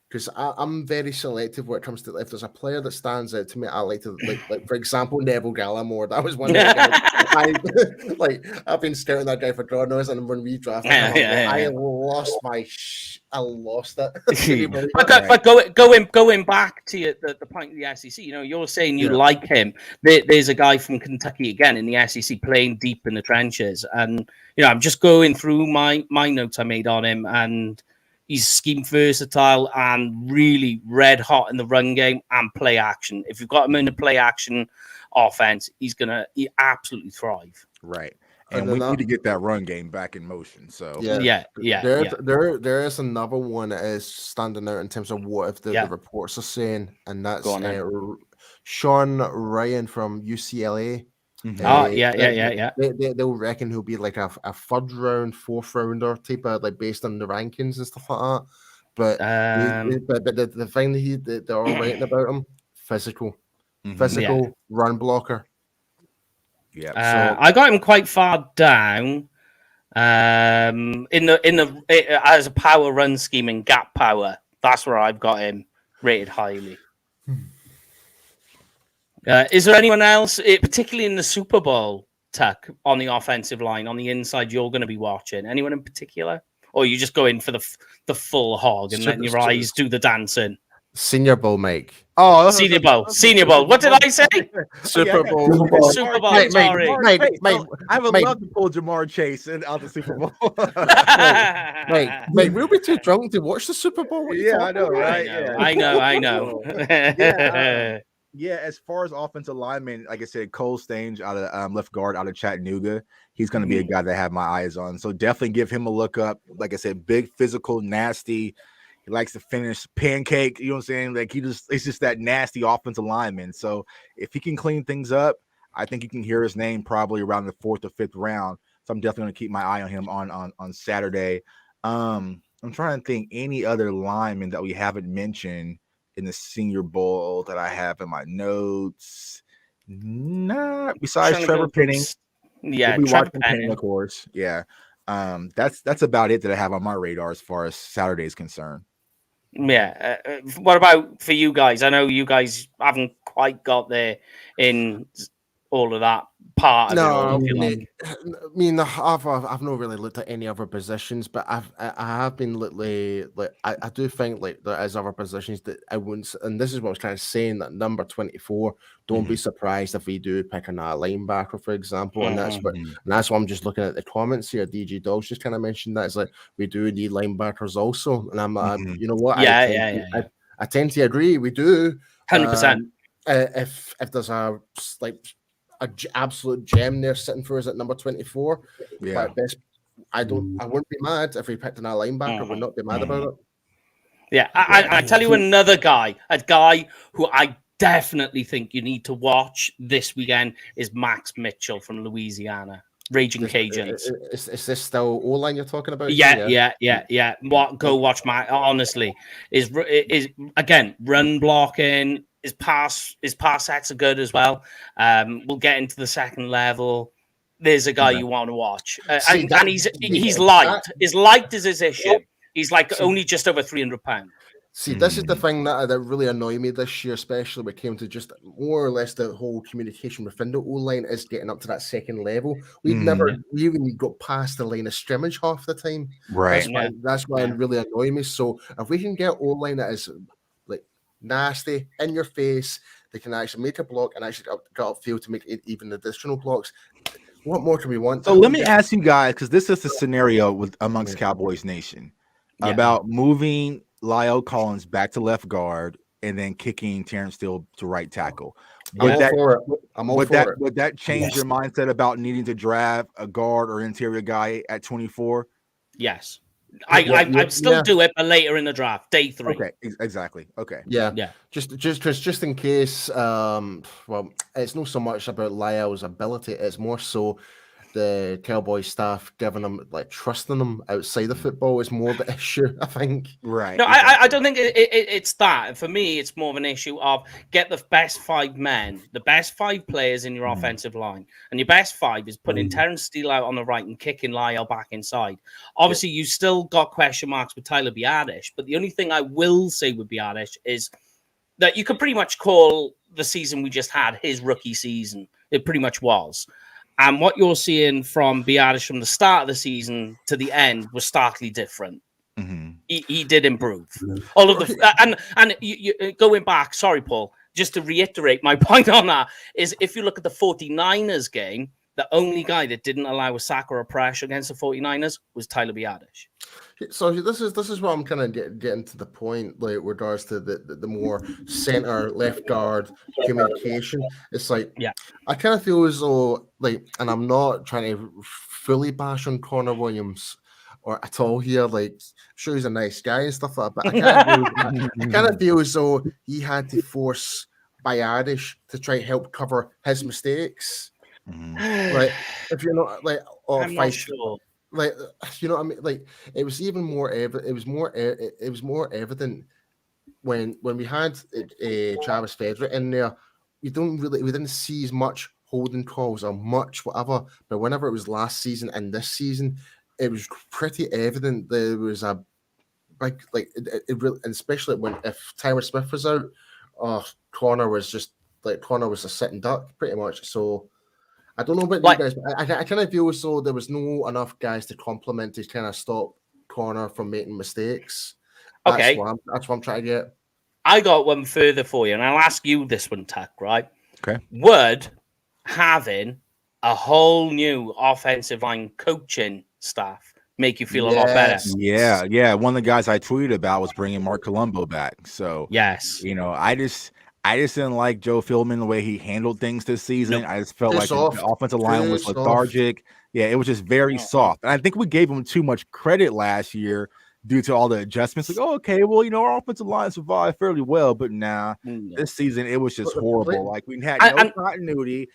Because I'm very selective when it comes to, if there's a player that stands out to me, I like to, like for example, Neville Gallimore. That was one of the guys. I've been scouting that guy for God knows, and when we drafted him, I lost I lost it. But going back to the point of the SEC, you know, you're saying you like him. There's a guy from Kentucky again in the SEC playing deep in the trenches, and you know, I'm just going through my notes I made on him, and he's scheme versatile and really red hot in the run game and play action. If you've got him in a play action offense, he absolutely thrive. Right. And we need to get that run game back in motion. So there is another one that is standing out in terms of what if the reports are saying, and that's Sean Ryan from UCLA. They'll reckon he'll be like a third round, fourth rounder type of, like, based on the rankings and stuff like that. But the thing that they're all writing about him, physical run blocker. Yeah, so I got him quite far down. As a power run scheme and gap power, that's where I've got him rated highly. Is there anyone else, particularly in the Super Bowl, Tuck, on the offensive line, on the inside, you're going to be watching? Anyone in particular? Or you just go in for the full hog and letting your eyes do the dancing? Senior Bowl, Mike. Oh, Senior Bowl. Senior Bowl. What did I say? Super Bowl. Super Bowl. Mate, I would love to pull Jamar Chase out the Super Bowl. Mate, we'll be too drunk to watch the Super Bowl. I know, right? I know. Yeah, as far as offensive linemen, like I said, Cole Stange out of left guard out of Chattanooga, he's going to be a guy that I have my eyes on. So definitely give him a look up. Like I said, big, physical, nasty. He likes to finish pancake. You know what I'm saying? Like it's just that nasty offensive lineman. So if he can clean things up, I think you can hear his name probably around the 4th or 5th round. So I'm definitely going to keep my eye on him on Saturday. I'm trying to think any other linemen that we haven't mentioned in the Senior Bowl that I have in my notes. Nah, besides Trevor Penning. Yeah, we'll be watching Penning, of course. Yeah. That's about it that I have on my radar as far as Saturday is concerned. Yeah. What about for you guys? I know you guys haven't quite got there in all of that part of it. I mean, I've not really looked at any other positions, but I have been lately. Like, I do think like there is other positions that I wouldn't. And this is what I was kind of saying, that number 24. Don't be surprised if we do pick another linebacker, for example. And that's what I'm just looking at the comments here. DG Dogs just kind of mentioned that it's like we do need linebackers also, and I'm you know what? I tend to agree. We do 100%. If there's a absolute gem there sitting for us at number 24. Yeah. I wouldn't be mad if we picked another linebacker. I would not be mad about it. Yeah, I tell you another guy, a guy who I definitely think you need to watch this weekend is Max Mitchell from Louisiana, Raging Cajuns. Is this still O-line you're talking about? Yeah. Go watch Max. Honestly, is again run blocking. His pass sets are good as well. We'll get into the second level. There's a guy you want to watch, and he's light. As light as his issue. He's like only just over 300 pounds. See, this is the thing that really annoyed me this year, especially when it came to just more or less the whole communication within the O-line is getting up to that second level. We even got past the line of scrimmage half the time. Right. That's why it really annoyed me. So if we can get O-line that is like nasty, in your face, they can actually make a block and actually get upfield to make even additional blocks. What more can we want? So let me ask you guys, because this is the scenario amongst Cowboys Nation about moving Lyle Collins back to left guard and then kicking Terrence Steele to right tackle. Would that change your mindset about needing to draft a guard or interior guy at 24? Yes. I'd still do it, but later in the draft, day 3. Okay, exactly. Okay. Yeah. Just in case. Well, it's not so much about Lyle's ability; it's more so the Cowboys staff giving them, like, trusting them outside of football is more the issue, I think. Right. No, I don't think it's that. For me, it's more of an issue of get the best 5 men, the best 5 players in your offensive line. And your best 5 is putting Terrence Steele out on the right and kicking Lyle back inside. Obviously, you still got question marks with Tyler Biadasz, but the only thing I will say with Biadasz is that you could pretty much call the season we just had his rookie season. It pretty much was. And what you're seeing from Biadasz from the start of the season to the end was starkly different. He did improve. All of the and you going back. Sorry, Paul. Just to reiterate my point on that is, if you look at the 49ers game, the only guy that didn't allow a sack or a pressure against the 49ers was Tyler Biadasz. So this is what I'm kind of getting to the point, like, with regards to the more center left guard communication. It's like, I kind of feel as though, like, and I'm not trying to fully bash on Connor Williams or at all here. Like, I'm sure he's a nice guy and stuff like that, but I kind of feel as though he had to force Biadasz to try to help cover his mistakes. Like, if you're not like, or I'm not sure. Like, you know what I mean? Like, it was even more evident. It was more evident when we had Travis Federer in there. We didn't see as much holding calls or much whatever. But whenever it was last season and this season, it was pretty evident there was a big, like, it really, and especially if Tyler Smith was out, Connor was just a sitting duck pretty much. So I don't know about you guys, but I kind of feel as though there was no enough guys to complement to kind of stop Connor from making mistakes. That's what I'm trying to get. I got one further for you, and I'll ask you this one, Tuck, right? Okay. Would having a whole new offensive line coaching staff make you feel a lot better? Yeah. One of the guys I tweeted about was bringing Mark Colombo back. So, yes, I just didn't like Joe Philbin the way he handled things this season. Nope. I just felt like the offensive line was lethargic. Yeah, it was just very soft. And I think we gave him too much credit last year due to all the adjustments. Like, our offensive line survived fairly well, but this season it was just horrible. Like, we had no continuity,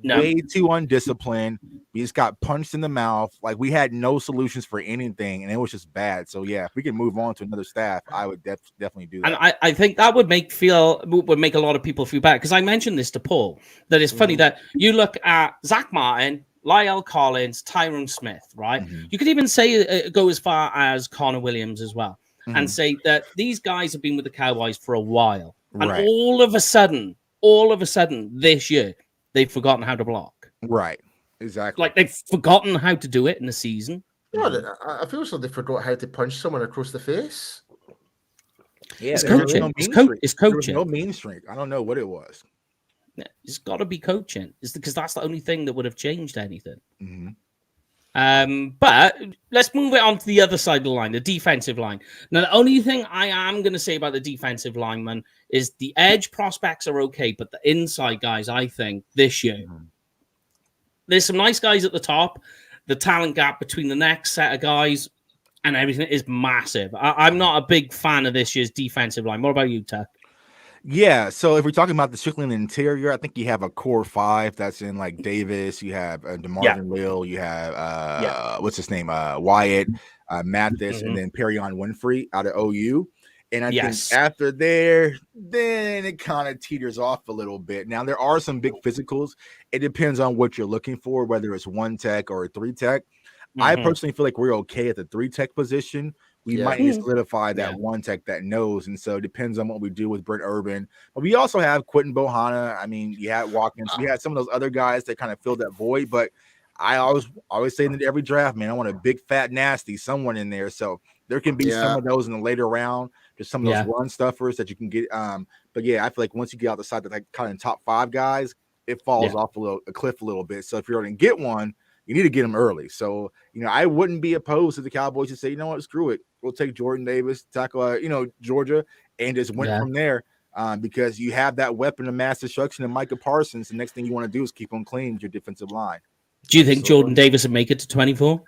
way too undisciplined. We just got punched in the mouth. Like, we had no solutions for anything, and it was just bad. So yeah, if we can move on to another staff, I would definitely do that. And I think that would make a lot of people feel bad, because I mentioned this to Paul, that it's funny that you look at Zach Martin, Lyle Collins, Tyrone Smith, right? You could even say go as far as Connor Williams as well, and say that these guys have been with the Cowboys for a while, and all of a sudden this year they've forgotten how to block. Right, exactly. Like, they've forgotten how to do it in the season. No, I feel so they forgot how to punch someone across the face. Yeah, it's coaching. It's coaching. No mean streak. I don't know what it was. It's got to be coaching. It's because that's the only thing that would have changed anything. But let's move it on to the other side of the line, the defensive line. Now, the only thing I am going to say about the defensive lineman is the edge prospects are okay, but the inside guys, I think, this year, there's some nice guys at the top. The talent gap between the next set of guys and everything is massive. I'm not a big fan of this year's defensive line. What about you, Tuck? Yeah, so if we're talking about the strictly in the interior, I think you have a core five that's in, like, Davis, you have DeMarvin Leal, you have what's his name, Wyatt, Mathis, and then Perion Winfrey out of OU. And I think after there, then it kind of teeters off a little bit. Now, there are some big physicals. It depends on what you're looking for, whether it's one tech or a three tech. I personally feel like we're okay at the three tech position. We might need to solidify that one tech that knows. And so it depends on what we do with Brent Urban. But we also have Quentin Bohanna. I mean, you had Watkins. We had some of those other guys that kind of filled that void. But I always say in every draft, man, I want a big, fat, nasty, someone in there. So there can be some of those in the later round. Just some of those run stuffers that you can get. But yeah, I feel like once you get out the side that, like, kind of top five guys, it falls off a cliff a little bit. So if you're going to get one, you need to get them early. So, I wouldn't be opposed to the Cowboys to say, you know what, screw it. We'll take Jordan Davis, tackle, Georgia, and just went from there because you have that weapon of mass destruction in Micah Parsons. The next thing you want to do is keep them clean with your defensive line. Do you think Jordan Davis would make it to 24?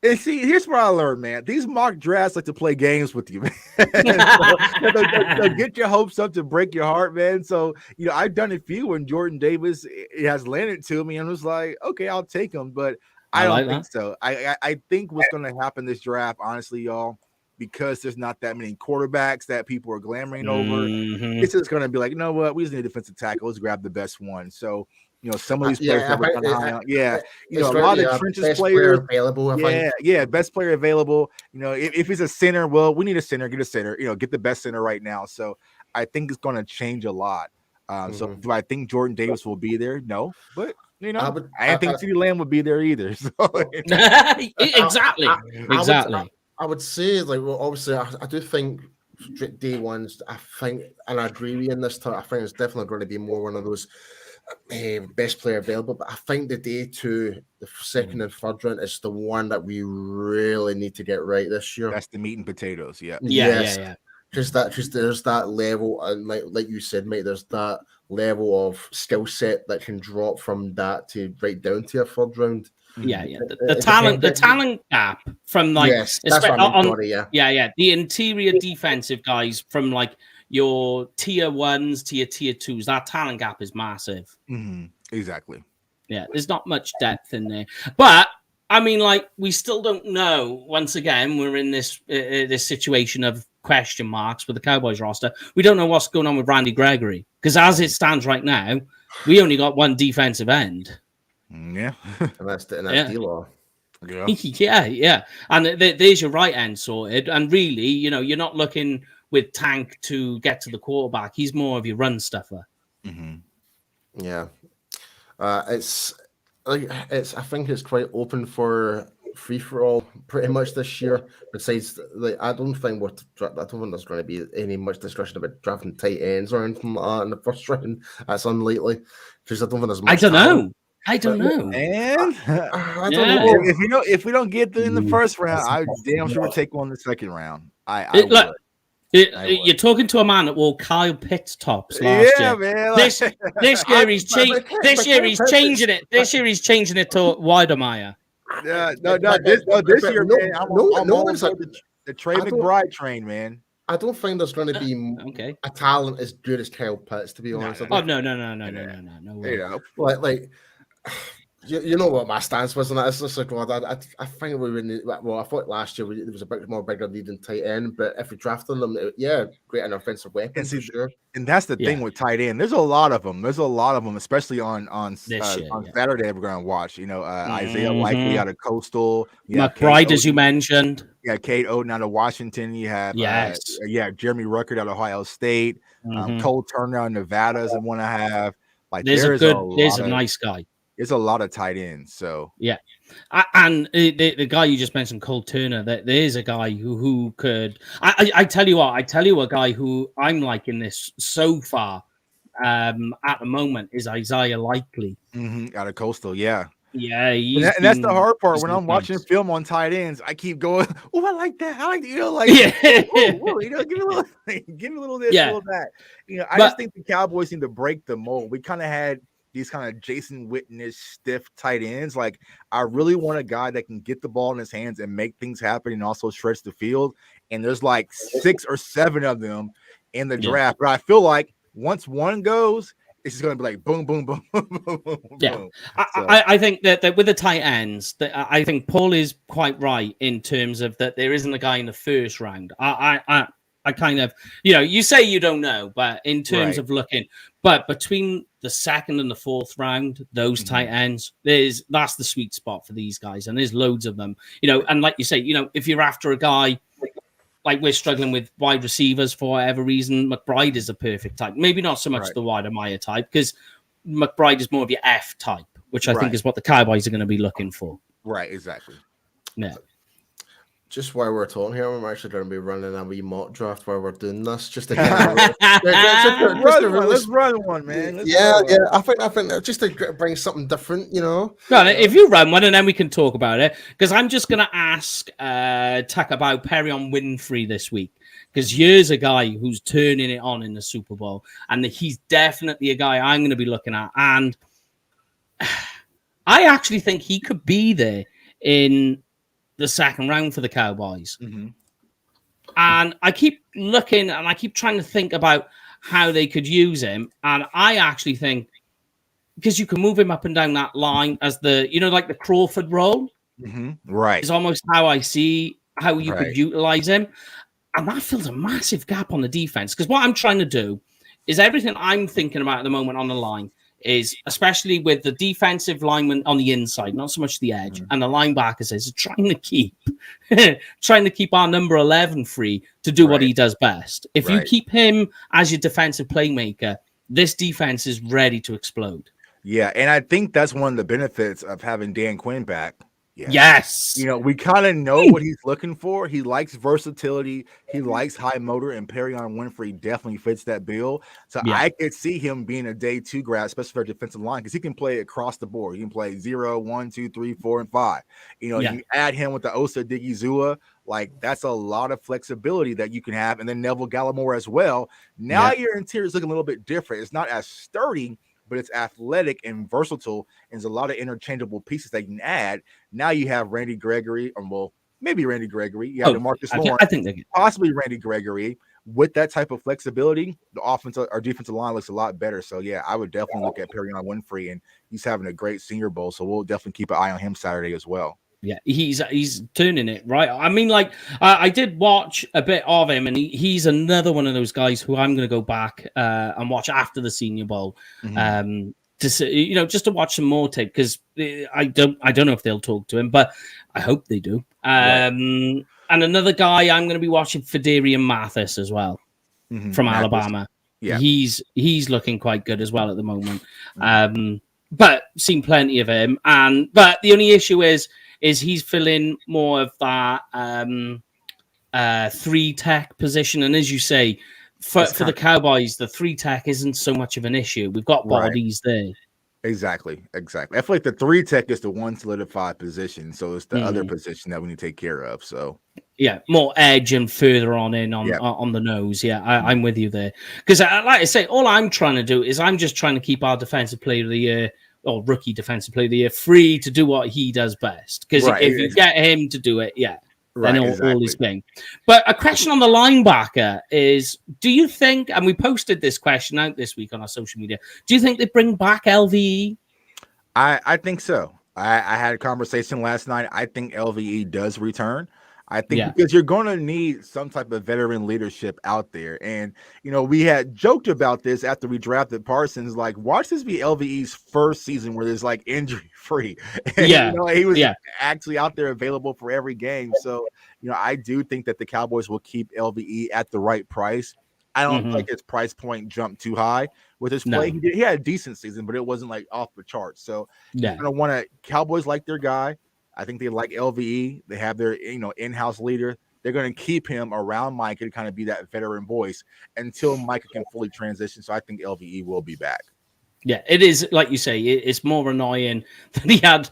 And see, here's what I learned, man. These mock drafts like to play games with you, man. They'll get your hopes up to break your heart, man. So, I've done a few when Jordan Davis has landed to me and was like, okay, I'll take him. But I don't think so. I think what's going to happen this draft, honestly, y'all, because there's not that many quarterbacks that people are glamoring over, it's just going to be like, you know what? We just need a defensive tackle. Let's grab the best one. So, some of these players that were kind of high on. A lot of trenches players available. Best player available. If he's a center, well, we need a center. Get a center. Get the best center right now. So I think it's going to change a lot. So do I think Jordan Davis will be there? No, but I didn't think CeeDee Lamb would be there either. So exactly. I would say, obviously, I do think day ones. I think, and I agree with you in this time. I think it's definitely going to be more one of those. Best player available, but I think the day two, the second and third round is the one that we really need to get right this year. That's the meat and potatoes, Because there's that level, and like you said, mate, there's that level of skill set that can drop from that to right down to a third round. The talent gap from the interior defensive guys from your tier ones to your tier twos, that talent gap is massive. And Exactly. Yeah, there's not much depth in there. But I mean, like, we still don't know. Once again, we're in this this situation of question marks with the Cowboys roster. We don't know what's going on with Randy Gregory, because as it stands right now, we only got one defensive end. Yeah. And that's D-Law. Yeah. And there's your right end sorted. And really, you're not looking with Tank to get to the quarterback. He's more of your run stuffer. Mm-hmm. Yeah. It's I think it's quite open for free for all pretty much this year. Besides, I don't think there's going to be any much discussion about drafting tight ends or anything like that in the first round. That's unlikely because I don't think there's much. I don't know. And I don't know. If we don't get in the first round, I damn sure would take one in the second round. You're talking to a man that wore Kyle Pitts tops last year. Man. This year he's changing it. This year he's changing it to Weidemeyer. This year, man. I'm on the Trey McBride train, man. I don't think there's going to be a talent as good as Kyle Pitts, to be honest. No. Like, you know what my stance was on that. It's just like, I think we were I thought last year there was a bit more bigger need than tight end, but if we drafted them, great an offensive weapon for sure. And that's the thing with tight end. There's a lot of them, especially on Saturday. We're going to watch. Isaiah Likely out of Coastal. McBride, as you mentioned. Yeah, Kate Oden out of Washington. You have Jeremy Ruckert out of Ohio State. Cole Turner out of Nevada is one I have. Like there's a nice guy. There's a lot of tight ends. So yeah, and the guy you just mentioned, Cole Turner, there's a guy who could. I tell you a guy who I'm liking this so far at the moment is Isaiah Likely out of Coastal. Yeah. Yeah, and that's the hard part. When I'm watching film on tight ends, I keep going, "Oh, I like that. I like give me a little this, a little that." I just think the Cowboys need to break the mold. We kind of had these kind of Jason Witten-ish stiff tight ends. Like, I really want a guy that can get the ball in his hands and make things happen and also stretch the field. And there's like 6 or 7 of them in the draft. But I feel like once one goes, it's just going to be like boom, boom, boom, boom, boom, boom. Yeah, I think that with the tight ends, I think Paul is quite right in terms of that there isn't a guy in the first round. I kind of, you say you don't know, but in terms of looking, but between the second and the fourth round, those tight ends, that's the sweet spot for these guys, and there's loads of them. And like you say, if you're after a guy. Like we're struggling with wide receivers for whatever reason, McBride is a perfect type. Maybe not so much the Weidemeyer type, because McBride is more of your F type, which I think is what the Cowboys are going to be looking for. Right, exactly. Yeah. Just while we're talking here, I'm actually going to be running a wee mock draft while we're doing this. Just to let's run one, man. I think just to bring something different, Well, if you run one, and then we can talk about it, because I'm just going to ask Tuck about Parham Winfrey this week, because here's a guy who's turning it on in the Super Bowl, and he's definitely a guy I'm going to be looking at, and I actually think he could be there in the second round for the Cowboys. And I keep looking and I keep trying to think about how they could use him. And I actually think, because you can move him up and down that line as like the Crawford role. Right. Is almost how I see how you could utilize him. And that fills a massive gap on the defense. Because what I'm trying to do is everything I'm thinking about at the moment on the line is, especially with the defensive lineman on the inside, not so much the edge, and the linebackers, is trying to keep our number 11 free to do what he does best. If you keep him as your defensive playmaker, this defense is ready to explode. Yeah, and I think that's one of the benefits of having Dan Quinn back. Yeah. Yes. We kind of know what he's looking for. He likes versatility. He likes high motor, and Parham Winfrey definitely fits that bill. So I could see him being a day 2 grad, especially for a defensive line, because he can play across the board. He can play 0, 1, 2, 3, 4, and 5. You add him with the Osa Digizua, like that's a lot of flexibility that you can have. And then Neville Gallimore as well. Now your interior is looking a little bit different. It's not as sturdy, but it's athletic and versatile, and there's a lot of interchangeable pieces that you can add. Now you have Randy Gregory, or maybe Randy Gregory. You have Marcus Lawrence. I think they possibly Randy Gregory, with that type of flexibility, the offensive or defensive line looks a lot better. So yeah, I would definitely look at Perrion Winfrey, and he's having a great Senior Bowl. So we'll definitely keep an eye on him Saturday as well. Yeah, he's turning it right. I mean, like I did watch a bit of him, and he's another one of those guys who I'm going to go back and watch after the Senior Bowl, just to watch some more tape, because I don't know if they'll talk to him, but I hope they do. And another guy I'm going to be watching, Fedarian Mathis as well, from Alabama. Yeah, he's looking quite good as well at the moment. But seen plenty of him, but the only issue is he's filling more of that 3-tech position. And as you say, for the Cowboys, the 3-tech isn't so much of an issue. We've got bodies there. Exactly. I feel like the 3-tech is the one solidified position. So it's the other position that we need to take care of. So yeah, more edge and further on the nose. Yeah, I'm with you there. Because like I say, all I'm trying to do is I'm just trying to keep our defensive player of the year, or rookie defensive player of the year, free to do what he does best. Because if you get him to do it, then all is playing. But a question on the linebacker is, do you think, and we posted this question out this week on our social media, do you think they bring back LVE? I think so. I had a conversation last night. I think LVE does return. I think because you're going to need some type of veteran leadership out there. And, we had joked about this after we drafted Parsons, like, watch this be LVE's first season where there's like injury free. And, he was actually out there available for every game. So, I do think that the Cowboys will keep LVE at the right price. I don't think his price point jumped too high with his play. He had a decent season, but it wasn't like off the charts. So, I don't want to. Cowboys like their guy. I think they like LVE. They have their, in-house leader. They're going to keep him around Micah to kind of be that veteran voice until Micah can fully transition. So I think LVE will be back. Yeah, it is, like you say, it's more annoying than he had,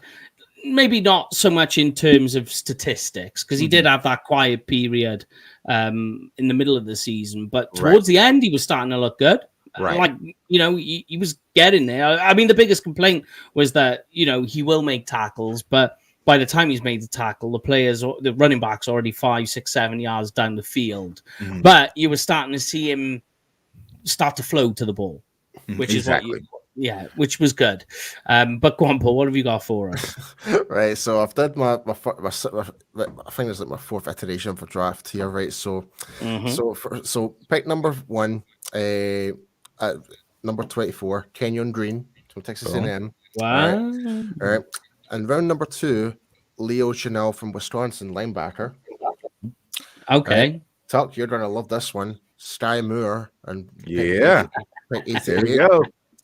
maybe not so much in terms of statistics, because he did have that quiet period in the middle of the season. But towards the end, he was starting to look good. Like, he was getting there. I mean, the biggest complaint was that, he will make tackles, but by the time he's made the tackle, the running back's already 5, 6, 7 yards down the field. But you were starting to see him start to flow to the ball, which is which was good. But go on, Paul, what have you got for us? Right, so I've did my I think it's like my 4th iteration for draft here, right? So, so pick number 1, at number 24, Kenyan Green from Texas A&M. Wow. All right. And round number 2, Leo Chanel from Wisconsin, linebacker. Okay. Right. Tuck, you're going to love this one. Sky Moore. And there you go.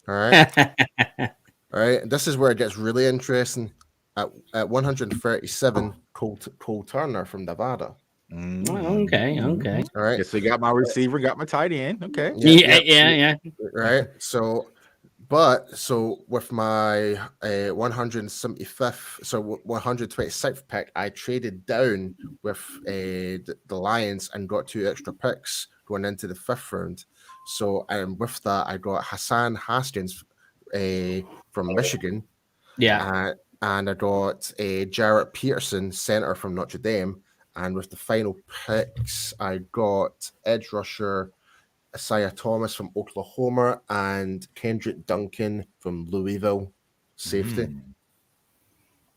All right. All right. This is where it gets really interesting. At 137, Cole Turner from Nevada. Okay. All right. So you got my receiver, got my tight end. Okay. Yeah. Right. So with my 126th pick, I traded down with the Lions and got 2 extra picks going into the 5th round. So with that, I got Hassan Haskins from Michigan. Yeah. And I got Jarrett Peterson, center from Notre Dame. And with the final picks, I got edge rusher Isaiah Thomas from Oklahoma and Kendrick Duncan from Louisville, safety.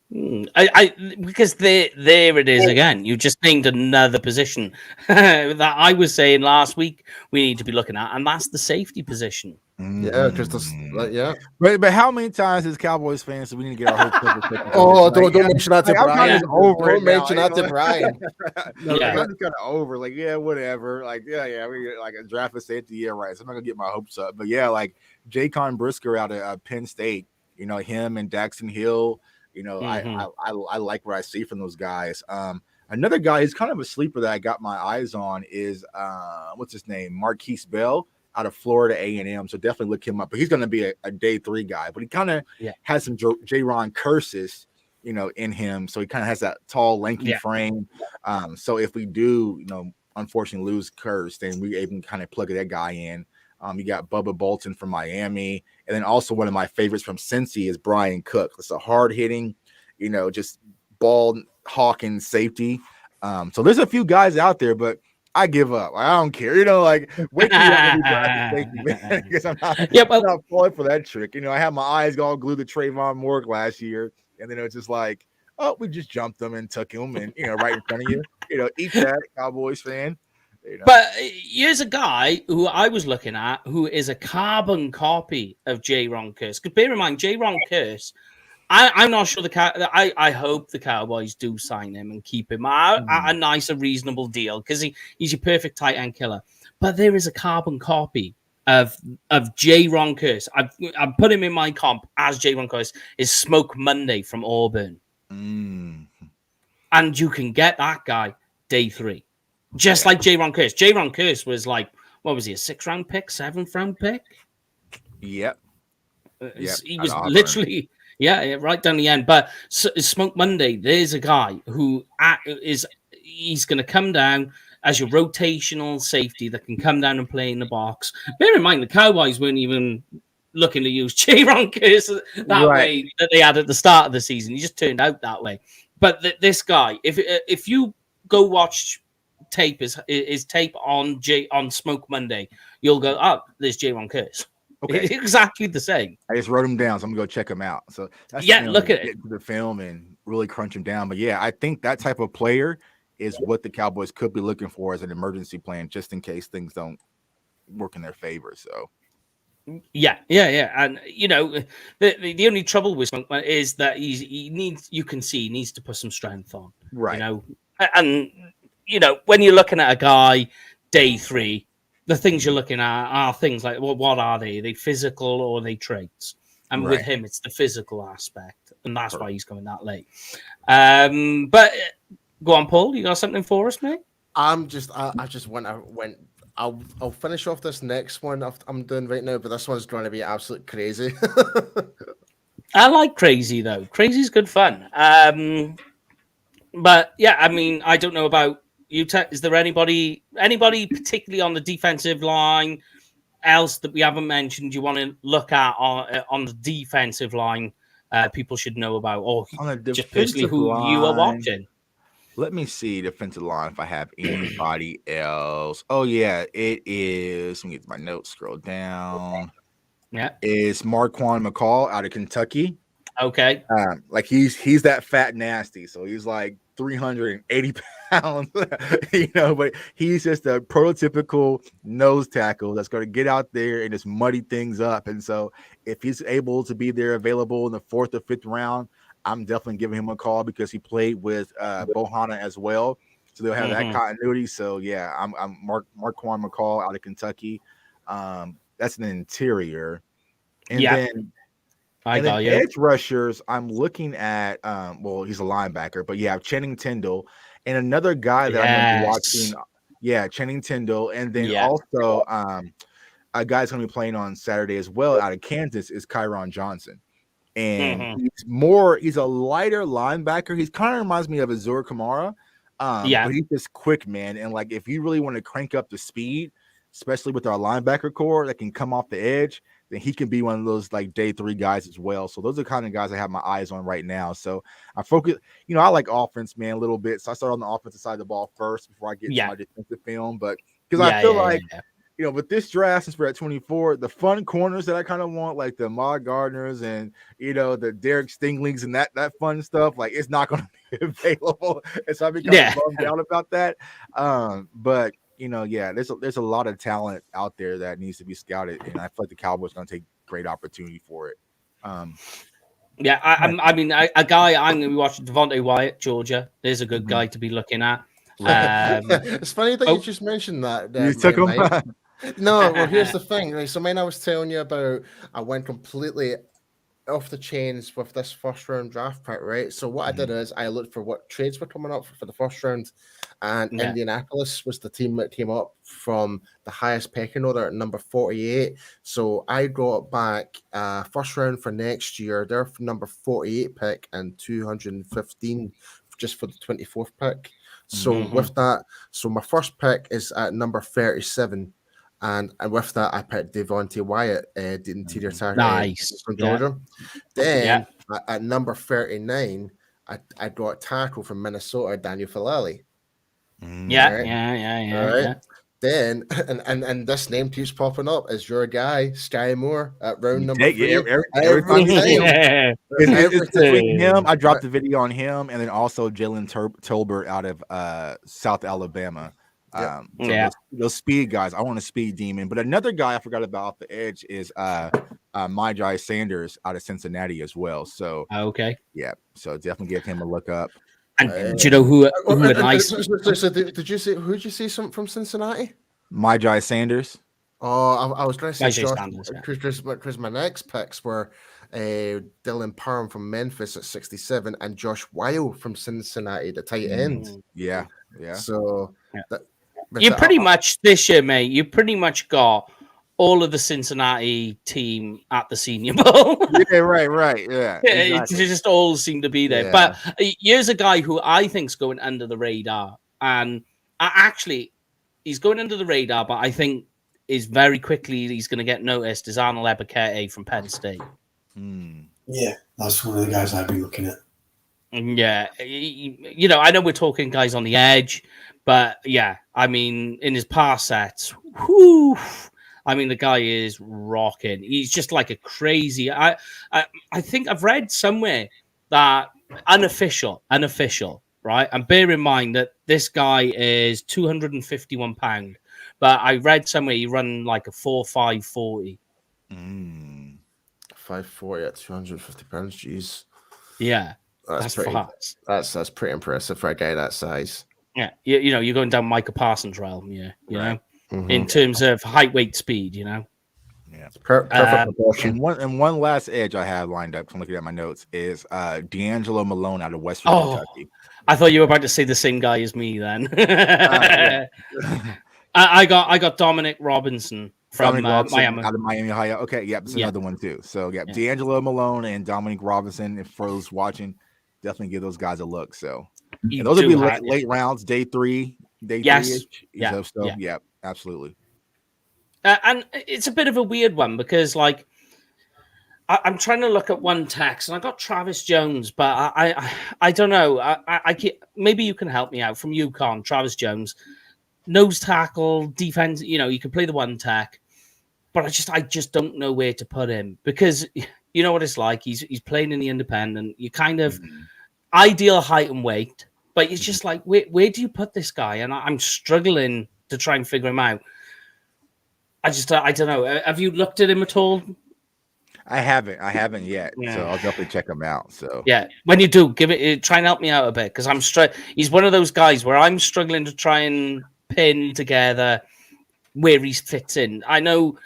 Because there it is again. You just named another position that I was saying last week we need to be looking at, and that's the safety position. Yeah, because But how many times as Cowboys fans do we need to get our hopes up? Don't mention that to Brian. Don't mention that to Brian. I'm just kind of over. Like, whatever. Like, we get like a draft a safety, right. So I'm not gonna get my hopes up. But like Jaycon Brisker out of Penn State, him and Daxton Hill. I like what I see from those guys. Another guy who's kind of a sleeper that I got my eyes on is what's his name, Marquise Bell out of Florida A&M. So definitely look him up. But he's going to be a day 3 guy. But he kind of has some J-Ron curses, in him. So he kind of has that tall, lanky frame. So if we do, unfortunately lose Curse, then we even kind of plug that guy in. You got Bubba Bolton from Miami. And then also one of my favorites from Cincy is Brian Cook. It's a hard-hitting, just ball hawking safety. So there's a few guys out there, but I give up. I don't care. Like wake me up when we draft. Thank you, man. Because I'm not falling for that trick. I had my eyes all glued to Trayvon Morg last year, and then it was just like, oh, we just jumped them and took him, and right in front of you. Eat that, Cowboys fan. But here's a guy who I was looking at who is a carbon copy of J-Ron Curse. Because bear in mind, J-Ron Curse, I'm not sure I hope the Cowboys do sign him and keep him at a nice, a reasonable deal because he's your perfect tight end killer. But there is a carbon copy of J-Ron Curse. I've put him in my comp as J-Ron Curse is Smoke Monday from Auburn. And you can get that guy day 3. Just like J-Ron Curse. J-Ron Curse was like, what was he, a 6th-round pick, 7th-round pick? Yep. He was literally, right down the end. But Smoke Monday, there's a guy who he's going to come down as your rotational safety that can come down and play in the box. Bear in mind, the Cowboys weren't even looking to use J-Ron Curse that way that they had at the start of the season. He just turned out that way. But this guy, if you go watch tape is tape on Smoke Monday, you'll go, oh, there's J-Ron Curse. Okay. Exactly the same. I just wrote him down, so I'm gonna go check him out. So that's look at it. The film and really crunch him down. But I think that type of player is what the Cowboys could be looking for as an emergency plan, just in case things don't work in their favor. So yeah. And the only trouble with Smoke is that he needs to put some strength on. Right. And when you're looking at a guy day 3, the things you're looking at are things like, well, what are they? Are they physical or are they traits? And with him, it's the physical aspect, and that's why he's coming that late. But go on, Paul. You got something for us, mate? I'll finish off this next one I'm doing right now, but this one's going to be absolute crazy. I like crazy though. Crazy's good fun. But I don't know about you. Is there anybody particularly on the defensive line else that we haven't mentioned you want to look at on the defensive line? People should know about, or just personally who you are watching. Let me see defensive line if I have anybody else. Oh yeah, it is. Let me get my notes. Scroll down. Yeah, it's Marquise McCall out of Kentucky. Okay, like he's that fat nasty, so he's like 380 pounds, but he's just a prototypical nose tackle that's going to get out there and just muddy things up. And so if he's able to be there available in the 4th or 5th round, I'm definitely giving him a call because he played with Bohanna as well. So they'll have that continuity. So yeah, I'm Marquise McCall out of Kentucky. That's an interior. And then edge rushers, I'm looking at he's a linebacker, but you have Channing Tindall and another guy that I'm watching. Yeah, Channing Tindall, and then also a guy's gonna be playing on Saturday as well out of Kansas is Kyron Johnson. And he's a lighter linebacker. He's kind of reminds me of Azur Kamara. But he's just quick, man. And like if you really want to crank up the speed, especially with our linebacker core that can come off the edge, then he can be one of those like day 3 guys as well. So those are the kind of guys I have my eyes on right now. So I focus, I like offense, man, a little bit. So I start on the offensive side of the ball first before I get to my defensive film. But because I feel like, with this draft, since we're at 24, the fun corners that I kind of want, like the Ahmad Gardners and, the Derek Stinglings and that fun stuff, like it's not going to be available. And so I've been kind of bummed out about that. But there's a lot of talent out there that needs to be scouted, and I feel like the Cowboys are going to take great opportunity for it. A guy I'm going to be watching, Devontae Wyatt, Georgia. There's a good guy to be looking at. It's funny that you just mentioned that. You took him. No, well, here's the thing. Right? So, I was telling you about, I went completely off the chains with this 1st round draft pick, right? So what I did is I looked for what trades were coming up for the 1st round, and Indianapolis was the team that came up from the highest pecking order at number 48. So I got back 1st round for next year. They're number 48 pick and 215 just for the 24th pick. So with that, my first pick is at number 37. And with that, I picked Devontae Wyatt, the interior tackle from Georgia. Then at number 39, I got a tackle from Minnesota, Daniel Falali. Yeah, Right. yeah. Then and this name keeps popping up as your guy, Sky Moore, at round number 3. Every time you see him. Yeah. It's between him. I dropped a video on him, and then also Jalen Tolbert out of South Alabama. Those speed guys. I want a speed demon. But another guy I forgot about off the edge is Myjai Sanders out of Cincinnati as well. So okay, yeah. So definitely give him a look up. And do you know who nice? So did you see who did you see some from Cincinnati? Myjai Sanders. Oh, I was going to say because my next picks were Dylan Parham from Memphis at 67 and Josh Weil from Cincinnati, the tight end. Yeah. So you pretty much this year, mate. You pretty much got all of the Cincinnati team at the Senior Bowl. Yeah, right. Yeah, exactly. It just all seem to be there. Yeah. But here's a guy who I think's going under the radar, and actually, he's going under the radar, but I think is very quickly he's going to get noticed. Is Arnold Abercro from Penn State? Yeah, that's one of the guys I've been looking at. Yeah, you know, I know we're talking guys on the edge, but yeah, I mean, in his pass sets, whew, I mean, the guy is rocking. He's just like a crazy. I think I've read somewhere that unofficial, right? And bear in mind that this guy is 251 pounds, but I read somewhere he run like a 4.5 40. 540 at 250 pounds. Jeez. Yeah, that's pretty fast. That's pretty impressive for a guy that size. Yeah, you know, you're going down Micah Parsons' realm, you know. In terms of height, weight, speed, you know. Yeah, perfect proportion. And one last edge I have lined up. I'm looking at my notes. Is D'Angelo Malone out of Western Kentucky. I thought you were about to say the same guy as me. Then I got Dominic Robinson from Miami. Out of Miami, Ohio. Okay, that's another one too. So D'Angelo Malone and Dominic Robinson. If Fro's watching, definitely give those guys a look. So those will be late rounds, day 3, day 3-ish. Yeah, absolutely. And it's a bit of a weird one because, like, I'm trying to look at one text, and I got Travis Jones, but I don't know. I maybe you can help me out from UConn. Travis Jones, nose tackle, defense. You know, you can play the one tech, but I just don't know where to put him because you know what it's like. He's playing in the independent. You kind of ideal height and weight, but it's just like where do you put this guy? And I'm struggling to try and figure him out. I don't know. Have you looked at him at all? I haven't yet. Yeah. So I'll definitely check him out. So yeah, when you do, try and help me out a bit because he's one of those guys where I'm struggling to try and pin together where he fits in. I know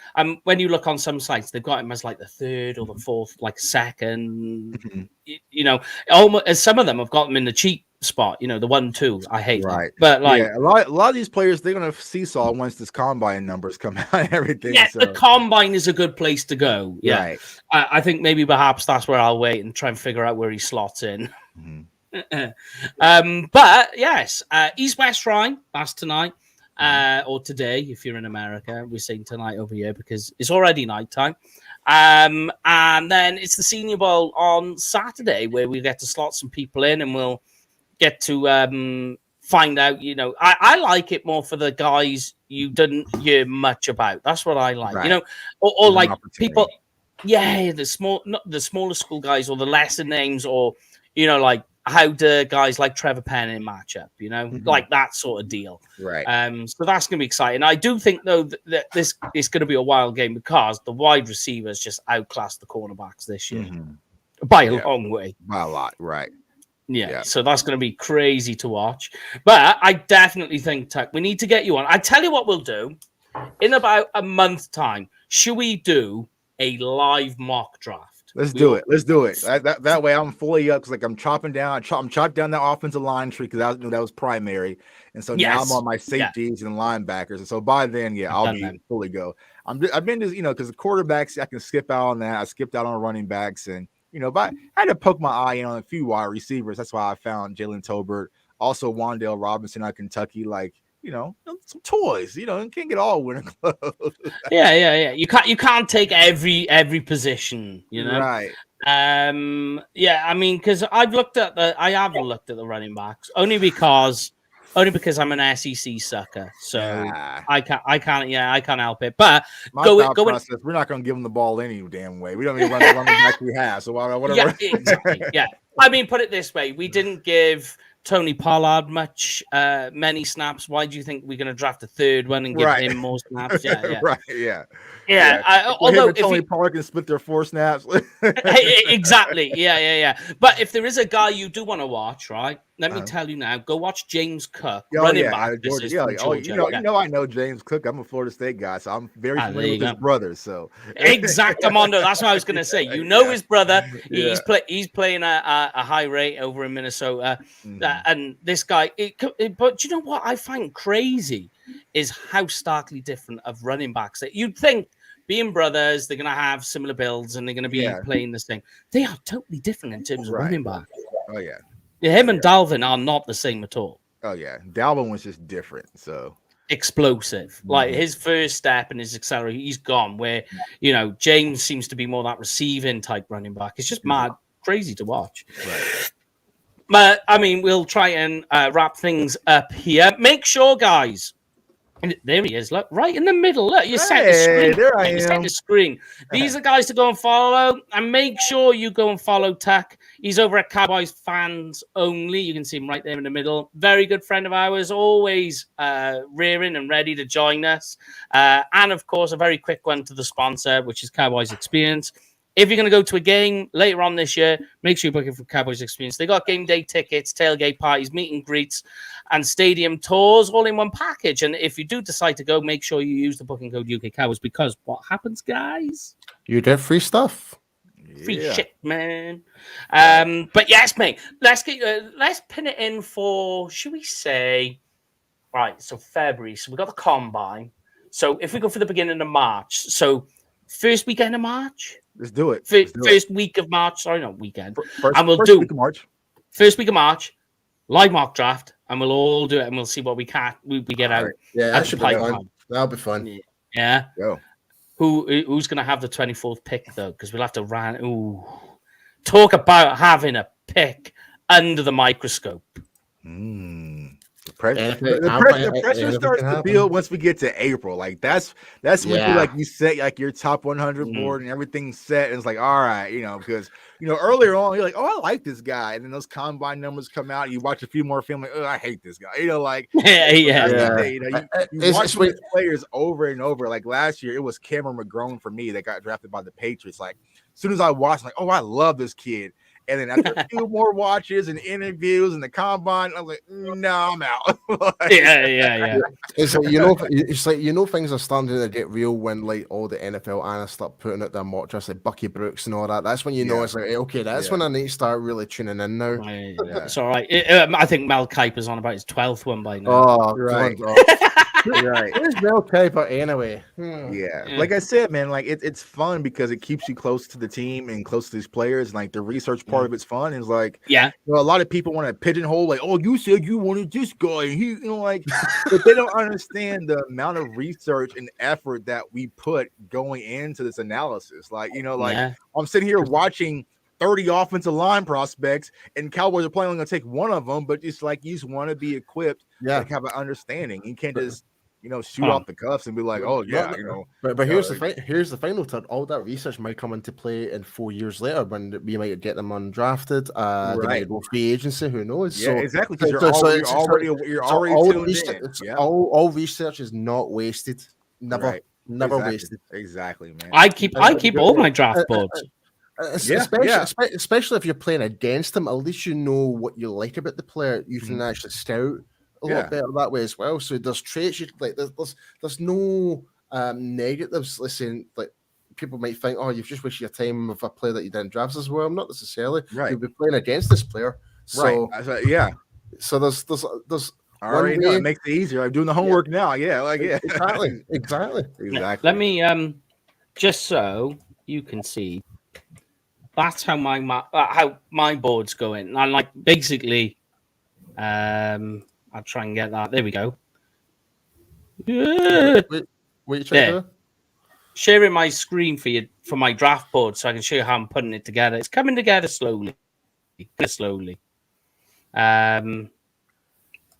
when you look on some sites, they've got him as like the 3rd or the 4th, like 2nd. You know, almost some of them have got him in the cheap spot, you know, the 1-2. I hate them. But like a lot of these players, they're gonna seesaw once this combine numbers come out and everything. Yeah, so. The combine is a good place to go. Yeah, right. I think maybe perhaps that's where I'll wait and try and figure out where he slots in. But yes, East West Shrine, that's tonight. Or today, if you're in America. We're saying tonight over here because it's already nighttime. And then it's the Senior Bowl on Saturday where we get to slot some people in and we'll get to find out, you know, I like it more for the guys you didn't hear much about. That's what I like, you know, or like people, the smaller school guys or the lesser names or, you know, like how do guys like Trevor Penn in matchup, you know, like that sort of deal. Right. So that's going to be exciting. I do think, though, that this is going to be a wild game because the wide receivers just outclassed the cornerbacks this year by a long way. By a lot, right. Yeah, so that's going to be crazy to watch. But I definitely think, Tuck, we need to get you on. I tell you what we'll do. In about a month's time, should we do a live mock draft? Let's do it. That way I'm fully up because like I'm chopping down that offensive line tree because that was primary. And so now I'm on my safeties and linebackers. And so by then, I'll be fully go. I've been just, you know, because the quarterbacks, I can skip out on that. I skipped out on running backs and you know, but I had to poke my eye in on a few wide receivers. That's why I found Jalen Tolbert, also Wan'Dale Robinson out of Kentucky, like, you know, some toys. You know, you can't get all winter clothes. Yeah. You can't take every position, you know. Right. I mean, because I haven't looked at the running backs only because only because I'm an SEC sucker. So Nah. I can't help it. But My go thought in. process, we're not going to give them the ball any damn way. We don't even run the running back we have. So whatever. Yeah, exactly. Yeah. I mean, put it this way: we didn't give Tony Pollard many snaps. Why do you think we're going to draft a third one and give him more snaps? Yeah. Right. Yeah. Although if Tony Pollard can split their 4 snaps. exactly. Yeah. But if there is a guy you do want to watch, right? Let me tell you now. Go watch James Cook running back. Georgia. You know, I know James Cook. I'm a Florida State guy, so I'm very familiar with his brother. So Exactamundo. That's what I was going to say. You know his brother. He's playing a high rate over in Minnesota, and this guy. But you know what I find crazy is how starkly different of running backs that you'd think. Being brothers, they're going to have similar builds and they're going to be playing this thing. They are totally different in terms of running back. Oh, yeah. Him and Dalvin are not the same at all. Oh, yeah. Dalvin was just different. So explosive. Like his first step and his accelerator, he's gone. Where, James seems to be more that receiving type running back. It's just mad, crazy to watch. Right. But, I mean, we'll try and wrap things up here. Make sure, guys. And there he is, look, right in the middle. Look, you set the screen. There I am. You set the screen. These are guys to go and follow. And make sure you go and follow Tuck. He's over at Cowboys Fans Only. You can see him right there in the middle. Very good friend of ours, always rearing and ready to join us. And, of course, a very quick one to the sponsor, which is Cowboys Experience. If you're going to go to a game later on this year, make sure you book it for Cowboys Experience. They got game day tickets, tailgate parties, meet and greets, and stadium tours all in one package. And if you do decide to go, make sure you use the booking code UK Cowboys, because what happens, guys? You get free stuff. Free shit, man. But yes, mate, let's pin it in for, should we say, right, so February. So we got the combine. So if we go for the beginning of March, so first weekend of March. Let's do it. First week of March. Sorry, not weekend. First week of March. First week of March, live mock draft, and we'll all do it, and we'll see what we get out. Yeah, that should be fun. That'll be fun. Yeah. Go. Who's going to have the 24th pick, though? Because we'll have to run. Ooh. Talk about having a pick under the microscope. The pressure starts to build once we get to April. Like that's when you set like your top 100 board and everything's set, and it's like, all right, because earlier on you're like, oh, I like this guy, and then those combine numbers come out, and you watch a few more film, like, oh, I hate this guy. You watch these players over and over. Like last year, it was Cameron McGrone for me that got drafted by the Patriots. Like as soon as I watched, I'm like, oh, I love this kid. And then after a few more watches and interviews and the combine, I was like, no, I'm out. Yeah. It's like, things are starting to get real when like all the NFL analysts start putting out their mock drafts, like Bucky Brooks and all that. That's when you know it's like, okay, that's when I need to start really tuning in now. It's all right. I think Mel Kiper's on about his 12th one by now. Oh, right. Right. Where's Mel Kiper anyway? Yeah. Like I said, man, like it's fun because it keeps you close to the team and close to these players. And like the research part of it's fun. It's like, a lot of people want to pigeonhole, like, oh, you said you wanted this guy, and he, but they don't understand the amount of research and effort that we put going into this analysis. Like, I'm sitting here watching 30 offensive line prospects, and Cowboys are planning on take one of them, but it's like you just want to be equipped, to have an understanding. You can't just shoot off the cuffs and be like, oh yeah, But here's the final thing. All that research might come into play in 4 years later when we might get them undrafted. They might go free agency. Who knows? Yeah, exactly. Because you're already tuned in. All research is not wasted. Never wasted. Exactly, man. I keep all my draft boards. Especially if you're playing against them, at least you know what you like about the player. You can actually scout a lot better that way as well. So there's traits you like. There's no negatives. Listen, like people might think, oh, you've just wasted your time with a player that you didn't draft as well. Not necessarily. Right. You'll be playing against this player. So, right. So there's. I already know it makes it easier. I'm doing the homework now. Exactly. Let me just so you can see. That's how my board's going. I'm like basically, I'll try and get that. There we go. What are you trying to do? Sharing my screen for my draft board so I can show you how I'm putting it together. It's coming together slowly.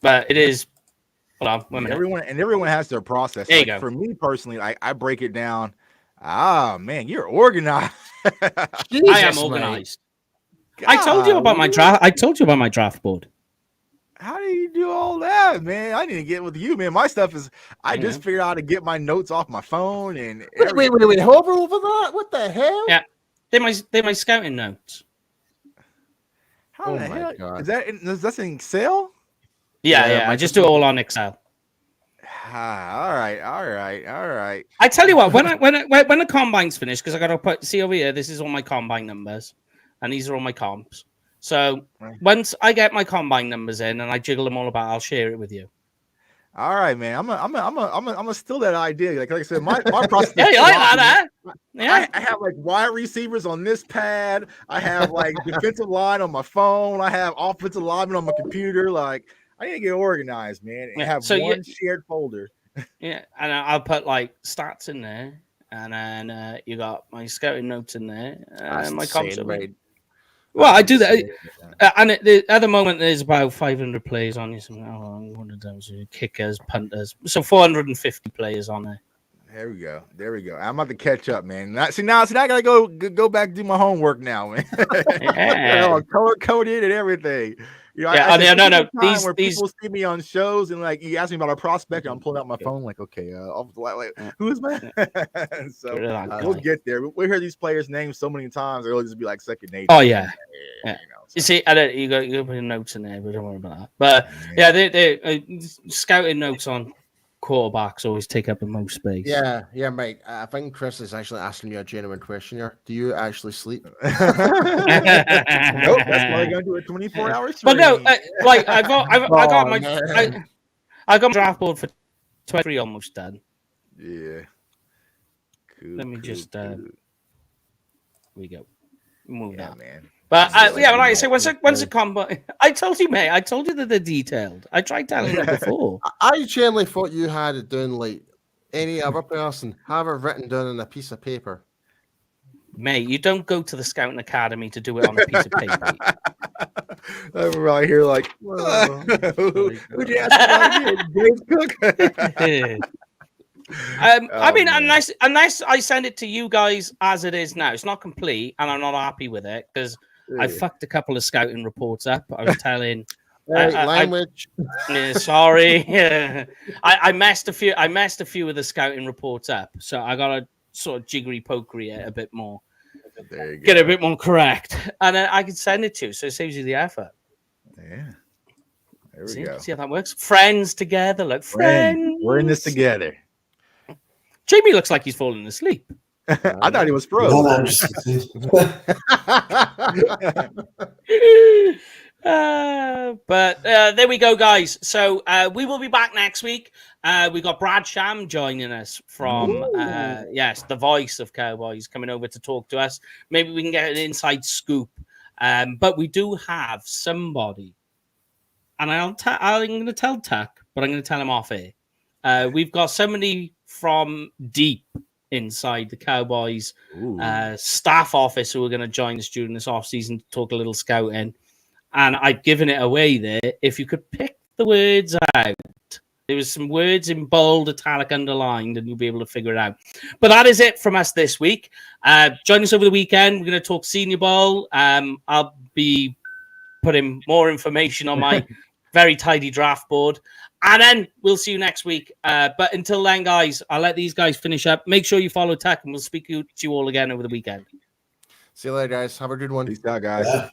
But But it is. Hold on, 1 minute. Everyone has their process. There you like, go. For me personally, I break it down. Ah, man, you're organized. I am organized. I told you about my draft. I told you about my draft board. How do you do all that, man? I need to get with you, man. My stuff is. I just figured out how to get my notes off my phone and. Wait! Hover over that? What the hell? Yeah, they're my scouting notes. How the hell is that? Is that in Excel? Yeah. I just do it all on Excel. All right. I tell you what, when the combine's finished, because I got to see over here. This is all my combine numbers, and these are all my comps. So once I get my combine numbers in and I jiggle them all about, I'll share it with you. All right, man. I'm gonna steal that idea. Like I said, my process. Yeah, you like that? Yeah. I have like wide receivers on this pad. I have like defensive line on my phone. I have offensive linemen on my computer. Like I need to get organized, man. And have one shared folder. Yeah, and I'll put like stats in there, and then you got my scouting notes in there, and my comps. Well, I do that, and at the moment there's about 500 players on you. One of those kickers, punters, so 450 players on there. There we go. I'm about to catch up, man. Now I gotta go back and do my homework now, man. Yeah. Color coded and everything. You know, no. These people see me on shows and like you ask me about a prospect, I'm pulling out my phone like, okay, who's man? So we'll get there. We hear these players' names so many times, it'll just be like second nature. Oh yeah. You know, so. You see, you got put notes in there, but don't worry about that. But they scouting notes on quarterbacks always take up the most space. Yeah, mate. I think Chris is actually asking you a genuine question here. Do you actually sleep? Nope, that's probably going to do a 24 hours. But no, like I got my draft board for 23 almost done. Yeah. Let me just we go. Move that, man. But like I say, once a combine, I told you, mate. I told you that they're detailed. I tried telling you before. I genuinely thought you had it done like any other person, have it written down on a piece of paper. Mate, you don't go to the Scouting Academy to do it on a piece of paper. I'm right here like, who'd you ask about Dave Cook? I mean, unless I send it to you guys as it is now, it's not complete, and I'm not happy with it because I fucked a couple of scouting reports up. I was telling language. Sorry, I messed a few. I messed a few of the scouting reports up, so I got to sort of jiggery pokery it a bit more, get a bit more correct, and then I can send it to you, so it saves you the effort. Yeah. There we go. See how that works? Friends together, look, friends. We're in this together. Jamie looks like he's falling asleep. I thought he was froze. But there we go, guys. So we will be back next week. We got Brad Sham joining us from the voice of Cowboys, coming over to talk to us. Maybe we can get an inside scoop. But we do have somebody, and I'm going to tell Tuck, but I'm going to tell him off air. We've got somebody from deep inside the Cowboys staff office who are going to join us during this offseason to talk a little scouting. And I've given it away there. If you could pick the words out, there was some words in bold, italic, underlined, and you'll be able to figure it out. But that is it from us this week. Join us over the weekend. We're going to talk Senior Bowl. I'll be putting more information on my very tidy draft board. And then we'll see you next week. But until then, guys, I'll let these guys finish up. Make sure you follow Tech, and we'll speak to you all again over the weekend. See you later, guys. Have a good one. Peace out, guys. Yeah.